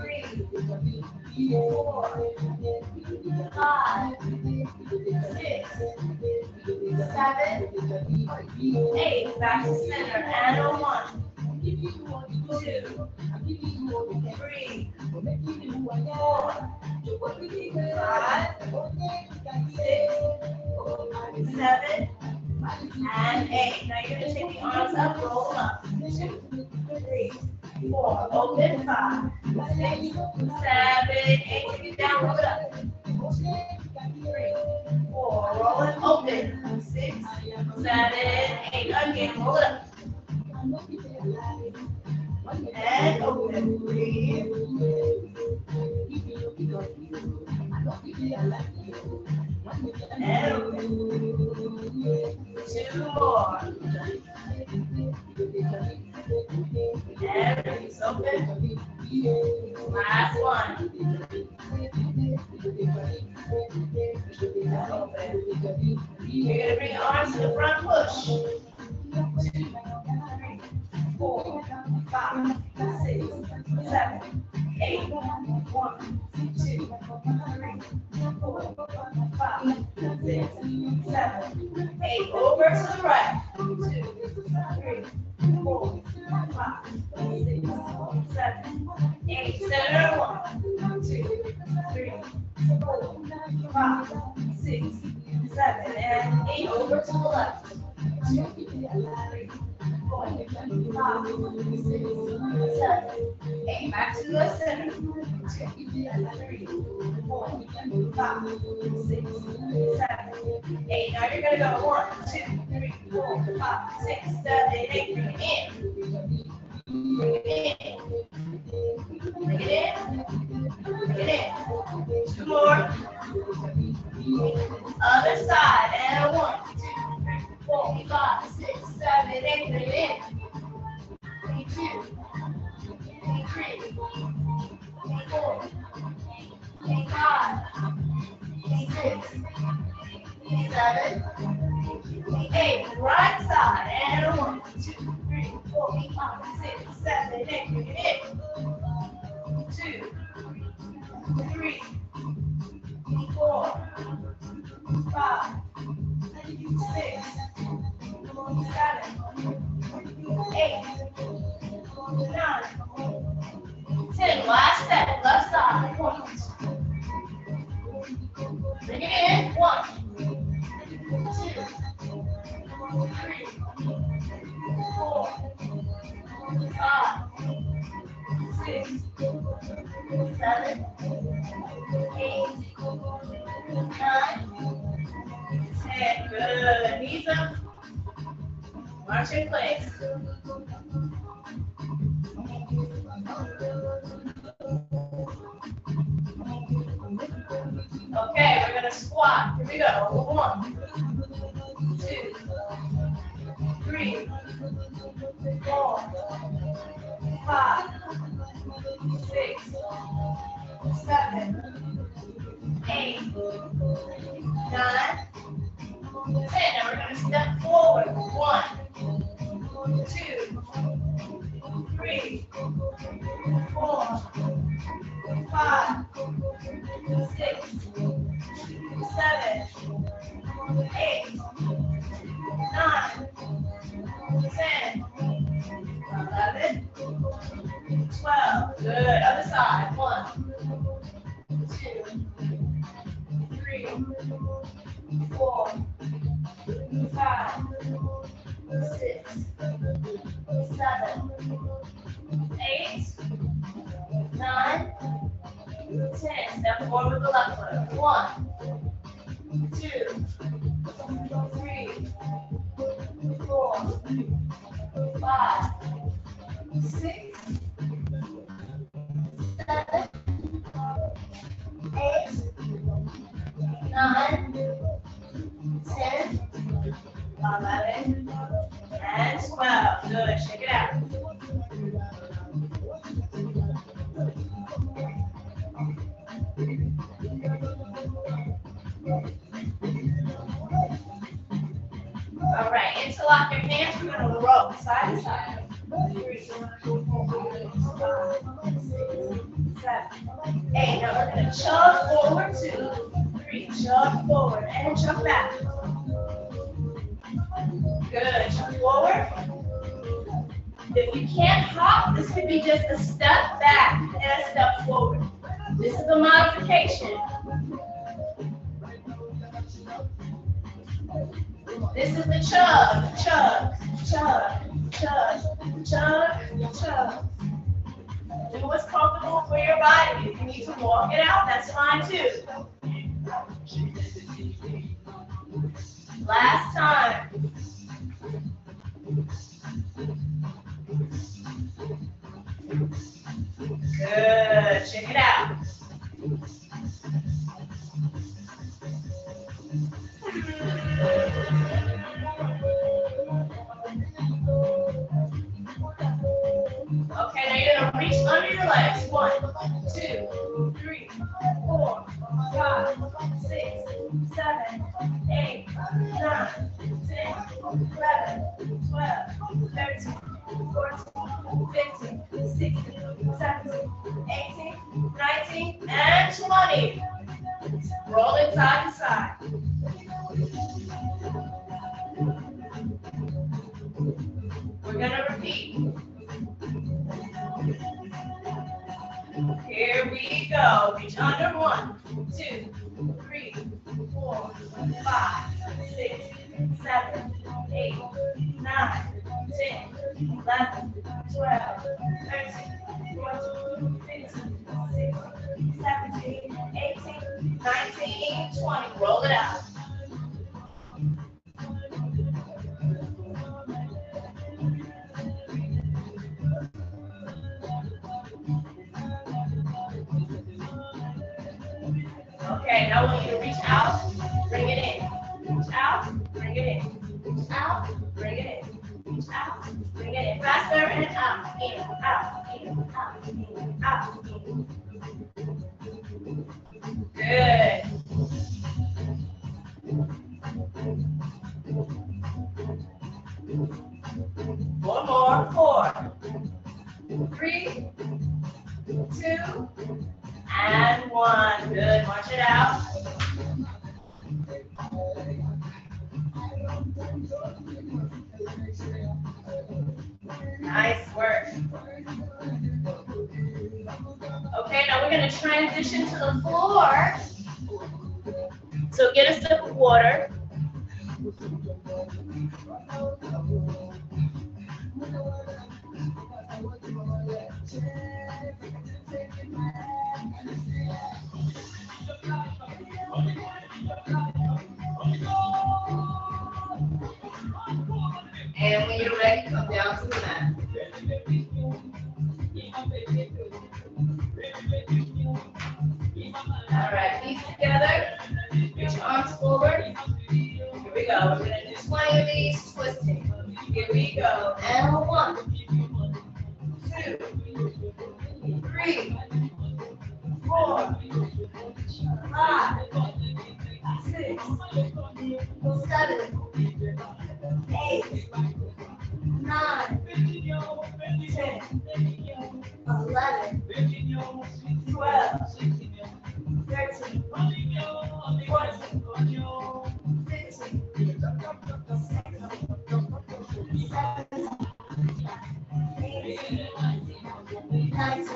3, 4, 5, 6, 7, 8. Back to center. And a 1, 2, 3, 4, 5, 6, 7, and 8. Now you're going to take the arms up, roll up. 2, 3, 4. Open. 5, 6, 7, 8. Take it down, roll it up. 3, 4. Roll it. Open. 6, 7, 8. Again, roll it up. And open. 3, and open. 2 more. And release. Open. Last one. And open. You're going to bring your arms to the front, push. 2, 3, 4, 5, 6, 7, 8. 1, 2, 3, 4, 5, 6, 7, 8. Over to the right. 2, 3, 4, 5, 6, 7, 8. Center. 1, 2, 3, 4, 5, 6, 7, and 8. Over to the left. 2, 3, 4, 5, 6, 7, 8. Back to the center. 2, 3, 4, 5, 6, 7, 8. Now you're gonna go 1, 2, 3, 4, 5, 6, 7, 8. Bring it in. Bring it in. Bring it in. Bring it in. 2 more. Other side. And 1, 2, 3, 4, 5, 6, 7, 8. Bring it in. 22, 23, 24, 25, 26, 27, 28. Right side. And 1, 2, 3, 4, 5, 6, 7, 8. Bring it in. 2, 3, 4, 5, 6, 7, 8, 9, 10. Last step, left side. 1. Bring it in. 1, 2, 3, 4, 5, 6, 7, 8, 9, 10. Good. Knees up. March in place. Okay, we're gonna squat. Here we go. 1, 2, 3, 4, 5, 6, 7, 8, 9, 10. Now we're gonna step forward. 1, 2, 3, 4, 5, 6, 7, 8, 9, 10, 11, 12. Good. Other side. 1, 2, 3, 4, 5, 6, 7, 8, 9, 10. Step forward with the left foot. 1, 2, 3, 4, 5, 6, 7, 8, 9, 10, 11, and 12. Good. Shake it out. All right, interlock your hands. We're going to roll side to side. 3, 4, 5, 6, 7, 8. Now we're going to chug forward. 2, 3. Chug forward and chug back. Good. Chug forward. If you can't hop, this could be just a step back and a step forward. This is a modification. This is the chug, chug, chug, chug, chug, chug. Do what's comfortable for your body. If you need to walk it out, that's fine too. Last time. Good. Check it out. Okay, now you're gonna reach under your legs. 1, 2, 3, 4, 5, 6, 7, 8, 9, 10, 11, 12, 13, 14, 15, 16, 17, 18, 19, and 20. Roll it side to side. We're gonna repeat. Here we go. Reach under. 1, 2, 3, 4, 5, 6, 7, 8, 9, 10, 11, 12, 13, 14, 15, 16, 17, 18, 19, 20. Roll it out. Okay, now I want you to reach out, bring it in. Reach out, bring it in. Reach out, bring it in. Reach out, bring it in. Faster and out, in, out, in, out, in, out, in. Good. One more. 4, 3, 2, and 1. Good. March it out. Nice work. Okay, now we're going to transition to the floor. So get a sip of water. And when you're ready, come down to the mat. All right, feet together. Reach your arms forward. Here we go. We're going to do 20 of these twisting. Here we go. And 1, 2, 3, 4, 5, 6, 7, 8, 9, 10, 11, 12, 13, 14, 15, 16, 19,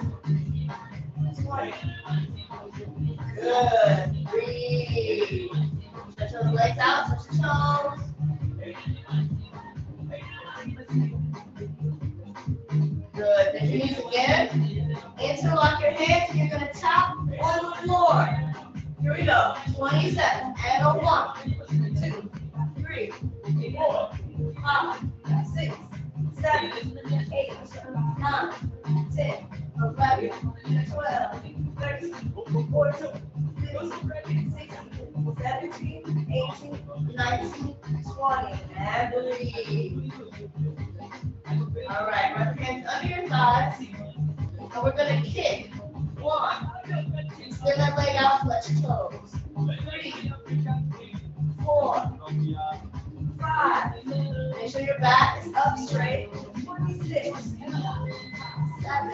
20. Good. Breathe. Stretch those legs out, touch the toes. Good. Bend your knees again. Interlock your hands. You're going to tap on the floor. Here we go. 20 seconds. And a 1, 2, 3, 4, 5, 6, 7, 8, 9, 10, 11, 12, 13, 14, 15, 16, 17, 18, 19, 20. And breathe. All right, rub your hands under your thighs. And we're going to kick. 1. Extend that leg out, flex your toes. 3, 4, 5. Make sure your back is up straight. 6, 7,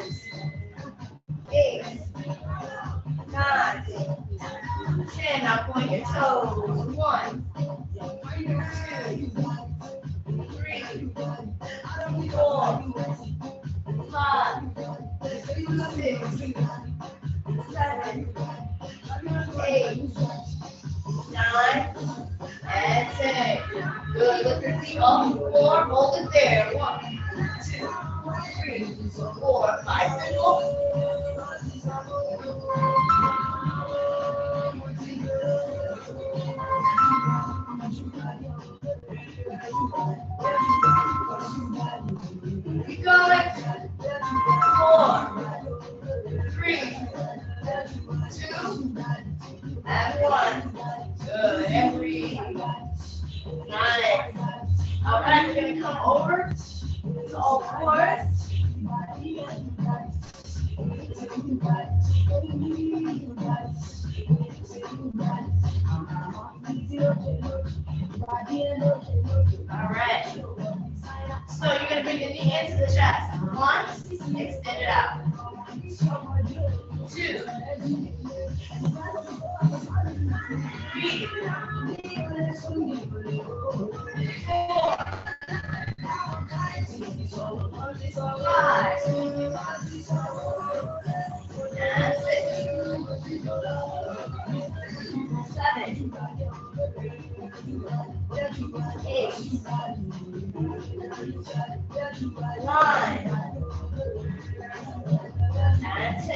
8, 9, 10. Now point your toes. 1, 2, 3, 4, 5, 6, 7, 8, 9, and 10. Good. Lift your feet off the floor. Hold it there. 1, 2, 3, 4, 5. Keep going. 4, 3, 2, and 1. Good. And breathe. Nice. All right, we're going to come over to all fours. All right. So you're going to bring the knee into the chest. 1, extend it out. 2, 3, 4, 5, and 6, 7, 8, 9, and 10.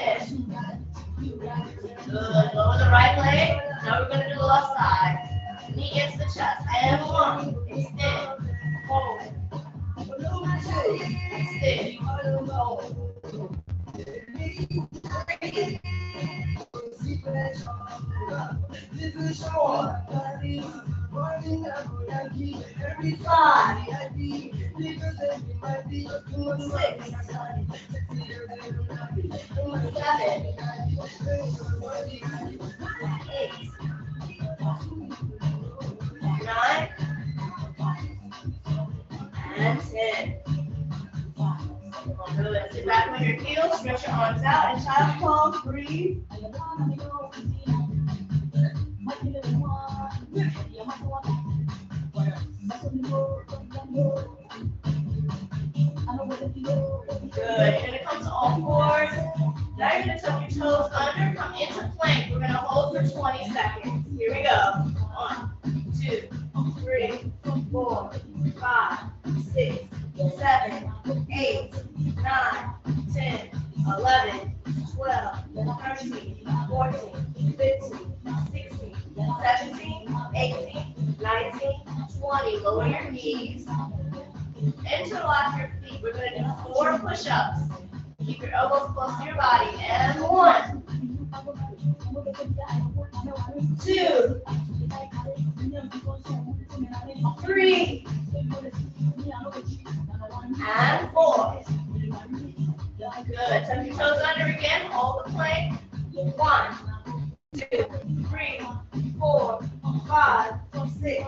Good. Lower the right leg. Now we're going to do the left side. Knee into the chest. And 1, extend, hold. 2, extend, hold. 3, 4, 5, 6, 7, 8, 9, and 10. Good. Sit back on your heels, stretch your arms out, and child's pose. Breathe. Good. You're going to come to all fours. Now you're going to tuck your toes under, come into plank. We're going to hold for 20 seconds. Here we go. 1, 2, 3, 4, 5, 6, 7, 8, 9, 10, 11, 12, 13, 14, 14, 15, 16, 17, 18, 19, 20. Lower your knees. Interlock your feet. We're going to do 4 push-ups. Keep your elbows close to your body. And 1, 2, 3, and 4. Good. Tuck your toes under again. Hold the plank. 1, 2, 3, 4, 5, 6,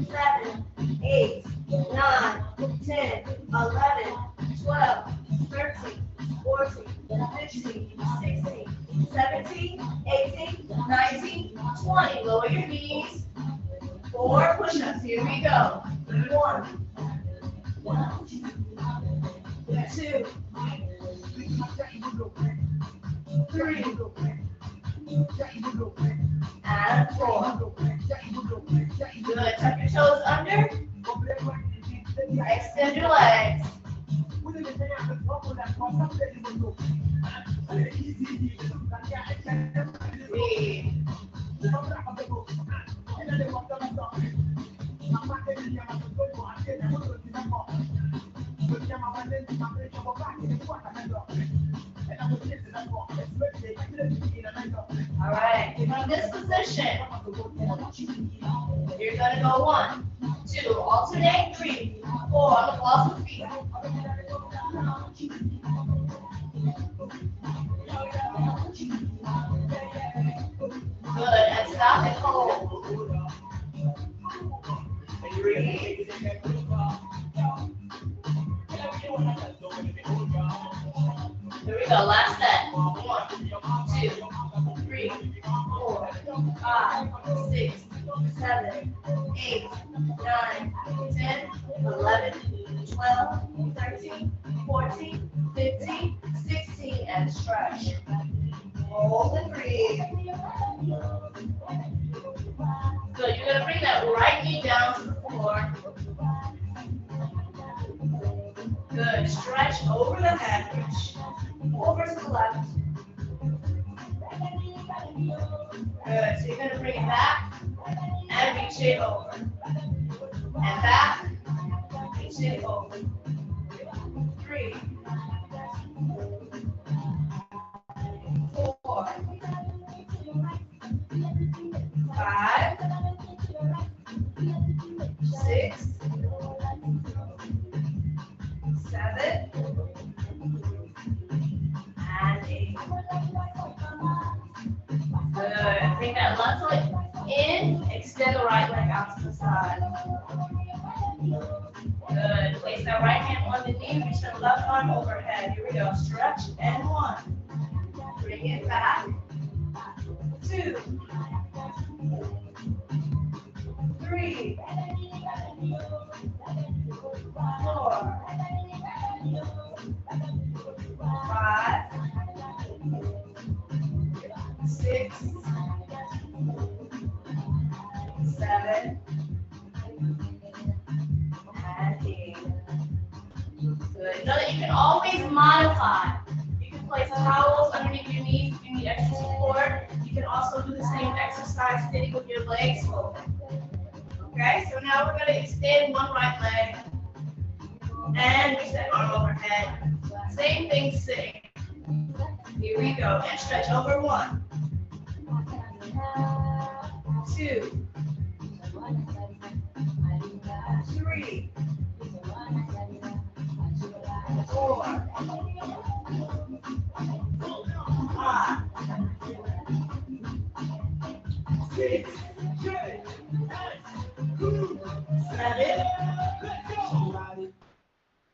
7, 8, 9, 10, 11, 12, 13, 14, 15, 16, 17, 18, 19, 20. Lower your knees. 4 push-ups. Here we go. 1, 2, 3, and 4. Good. Tuck your toes under. Extend your legs. 3. All right, from this position, you're gonna go 1, 2, alternate, 3, 4 on the balls of feet. Good, and stop and hold. 3. Here we go, last set. 1, 2, 3, 4, 5, 6, 7, 8, 9, 10, 11, 12, 13, 14, 15, 16, and stretch. Hold and breathe. Good, you're gonna bring that right knee down to the floor. Good, stretch over the head, reach over to the left. Good, so you're gonna bring it back and reach it over. And back, reach it over. 3, 4, 5, 6, 7, and 8. Good. Bring that left leg in, extend the right leg out to the side. Good. Place that right hand on the knee, reach the left arm overhead. Here we go. Stretch and 1. Bring it back. 2, 3, 4, 5, 6, 7, and 8. Good. Know that you can always modify. You can place towels underneath your knees if you need extra support. You can also do the same exercise sitting with your legs open. Okay, so now we're going to extend one right leg and reach that arm overhead. Same thing sitting. Here we go. And stretch over 1, 2, 3, 4, 5, 6, 7,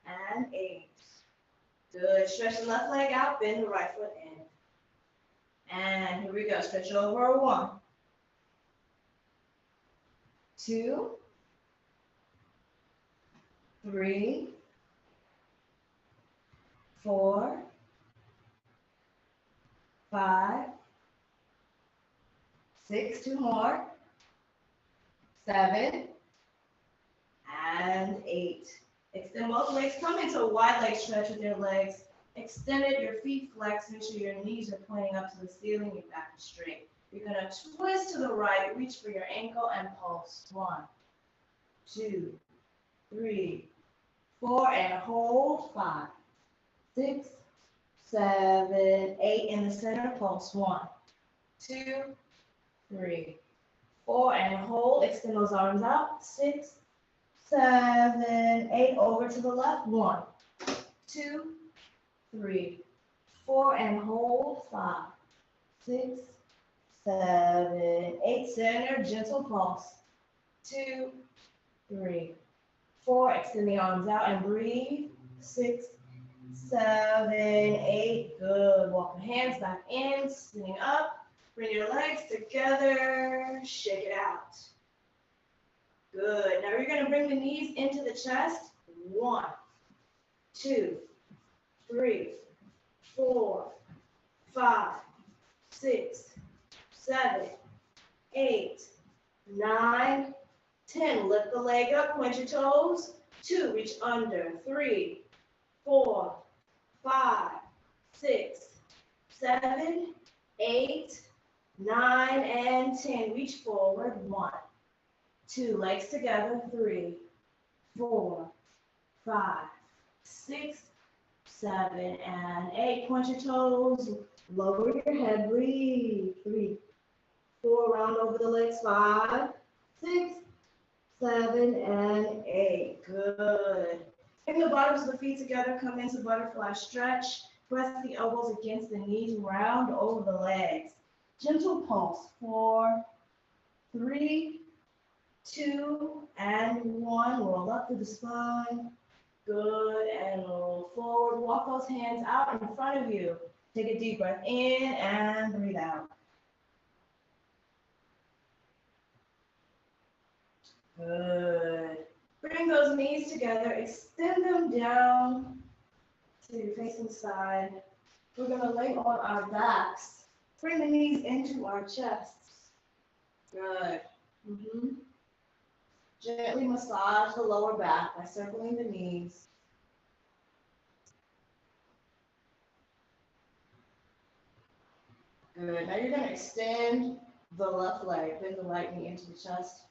and 8. Good. Stretch the left leg out, bend the right foot in. And here we go. Stretch over 1, 2, 3, 4, 5, 6, 2 more, 7, and 8. Extend both legs. Come into a wide leg stretch with your legs Extended, your feet flex, make sure your knees are pointing up to the ceiling, your back is straight. You're gonna twist to the right, reach for your ankle and pulse. 1, 2, 3, 4, and hold. 5, 6, 7, 8 in the center, pulse. 1, 2, 3, 4, and hold. Extend those arms out. 6, 7, 8, over to the left. 1, 2, 3, 4, and hold. 5, 6, 7, 8. Center, gentle pulse. 2, 3, 4. Extend the arms out and breathe. 6, 7, 8. Good. Walk the hands back in, sitting up. Bring your legs together. Shake it out. Good. Now you're going to bring the knees into the chest. 1, 2, 3, 4, 5, 6, 7, 8, 9, 10. Lift the leg up, point your toes. 2, reach under. 3, 4, 5, 6, 7, 8, 9, and 10. Reach forward. 1, 2. Legs together. 3, 4, 5, 6, 7, and 8. Point your toes. Lower your head. Breathe. 3, 4. Round over the legs. 5, 6, 7, and 8. Good. Bring the bottoms of the feet together. Come into butterfly stretch. Press the elbows against the knees. Round over the legs. Gentle pulse. 4, 3, 2, and 1. Roll up through the spine. Good. And roll forward. Walk those hands out in front of you. Take a deep breath in and breathe out. Good. Bring those knees together. Extend them down to your facing side. We're going to lay on our backs. Bring the knees into our chests. Good. Gently massage the lower back by circling the knees. Good. Now you're going to extend the left leg. Bring the right knee into the chest.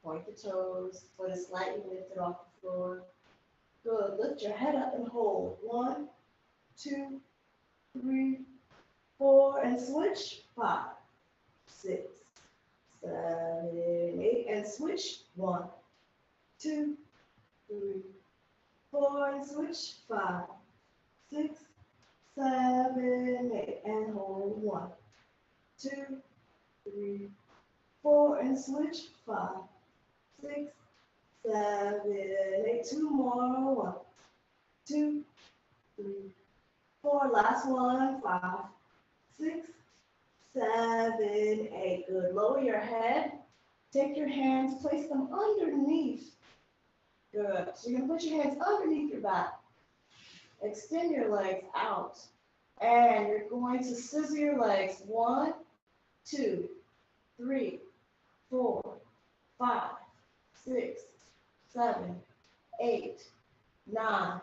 Point the toes. Foot is slightly lifted off the floor. Good. Lift your head up and hold. 1, 2, 3, 4, and switch. 5, 6, 7, 8, and switch. 1, 2, 3, 4, and switch. 5, 6, 7, 8, and hold. 1, 2, 3, 4, and switch. 5, 6, 7, 8. 2 more. 1, 2, 3, 4. Last one. 5, 6, 7, 8. Good. Lower your head. Take your hands, place them underneath. Good. So you're going to put your hands underneath your back. Extend your legs out. And you're going to scissor your legs. 1, 2, 3, 4, 5, 6, 7, 8, 9,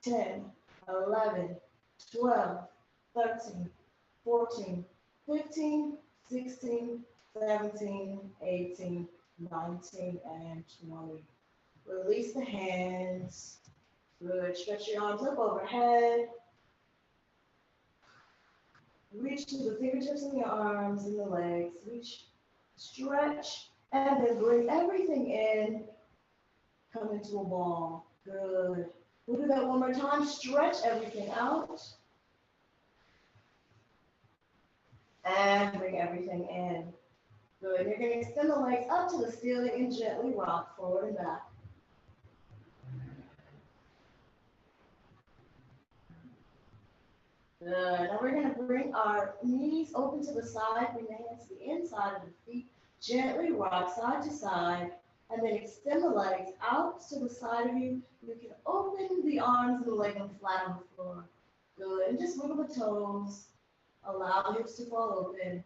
10, 11, 12, 13, 14, 15, 16, 17, 18, 19, and 20. Release the hands. Good. Stretch your arms up overhead. Reach to the fingertips in your arms and the legs. Reach, stretch, and then bring everything in. Come into a ball. Good. We'll do that one more time. Stretch everything out. And bring everything in. Good. You're going to extend the legs up to the ceiling and gently rock forward and back. Good. Now we're going to bring our knees open to the side. Bring the hands to the inside of the feet. Gently rock side to side. And then extend the legs out to the side of you. You can open the arms and lay them flat on the floor. Good. And just wiggle the toes. Allow the hips to fall open.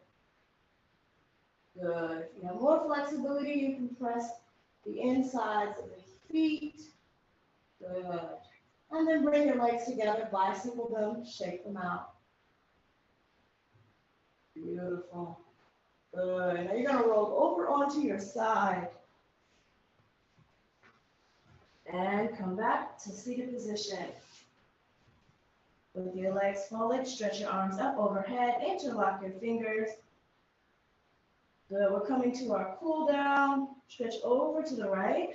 Good. If you have more flexibility, you can press the insides of the feet. Good. And then bring your legs together, bicycle them, shake them out. Beautiful. Good. Now you're gonna roll over onto your side. And come back to seated position. With your legs folded, stretch your arms up overhead, interlock your fingers. Good, we're coming to our cool down. Stretch over to the right.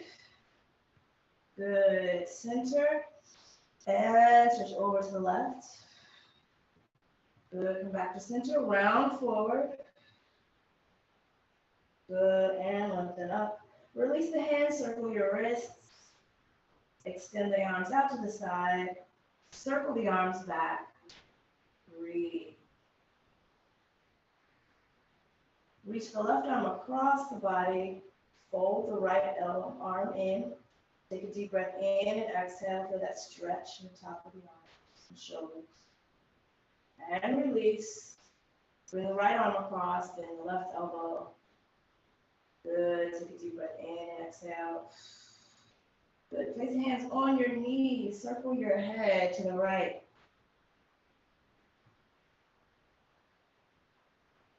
Good, center. And stretch over to the left. Good, come back to center, round forward. Good, and lengthen up. Release the hands, circle your wrists. Extend the arms out to the side. Circle the arms back. Breathe. Reach the left arm across the body. Fold the right arm in. Take a deep breath in and exhale for that stretch in the top of the arms and shoulders. And release. Bring the right arm across, bend the left elbow. Good. Take a deep breath in and exhale. Good. Place your hands on your knees. Circle your head to the right.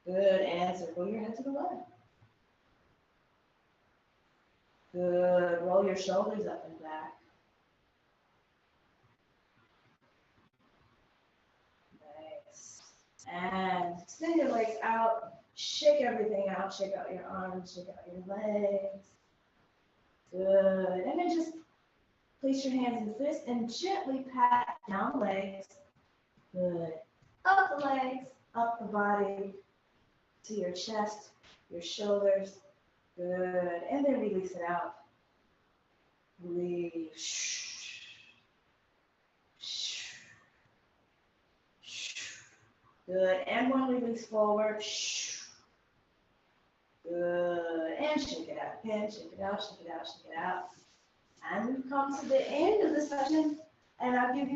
Good. And circle your head to the left. Good. Roll your shoulders up and back. Nice. And extend your legs out. Shake everything out. Shake out your arms. Shake out your legs. Good. And then just place your hands in fists and gently pat down the legs. Good. Up the legs, up the body to your chest, your shoulders. Good. And then release it out. Breathe. Good. And one release forward. Good. And shake it out. And shake it out, shake it out, shake it out. And we've come to the end of the session. And I'll give you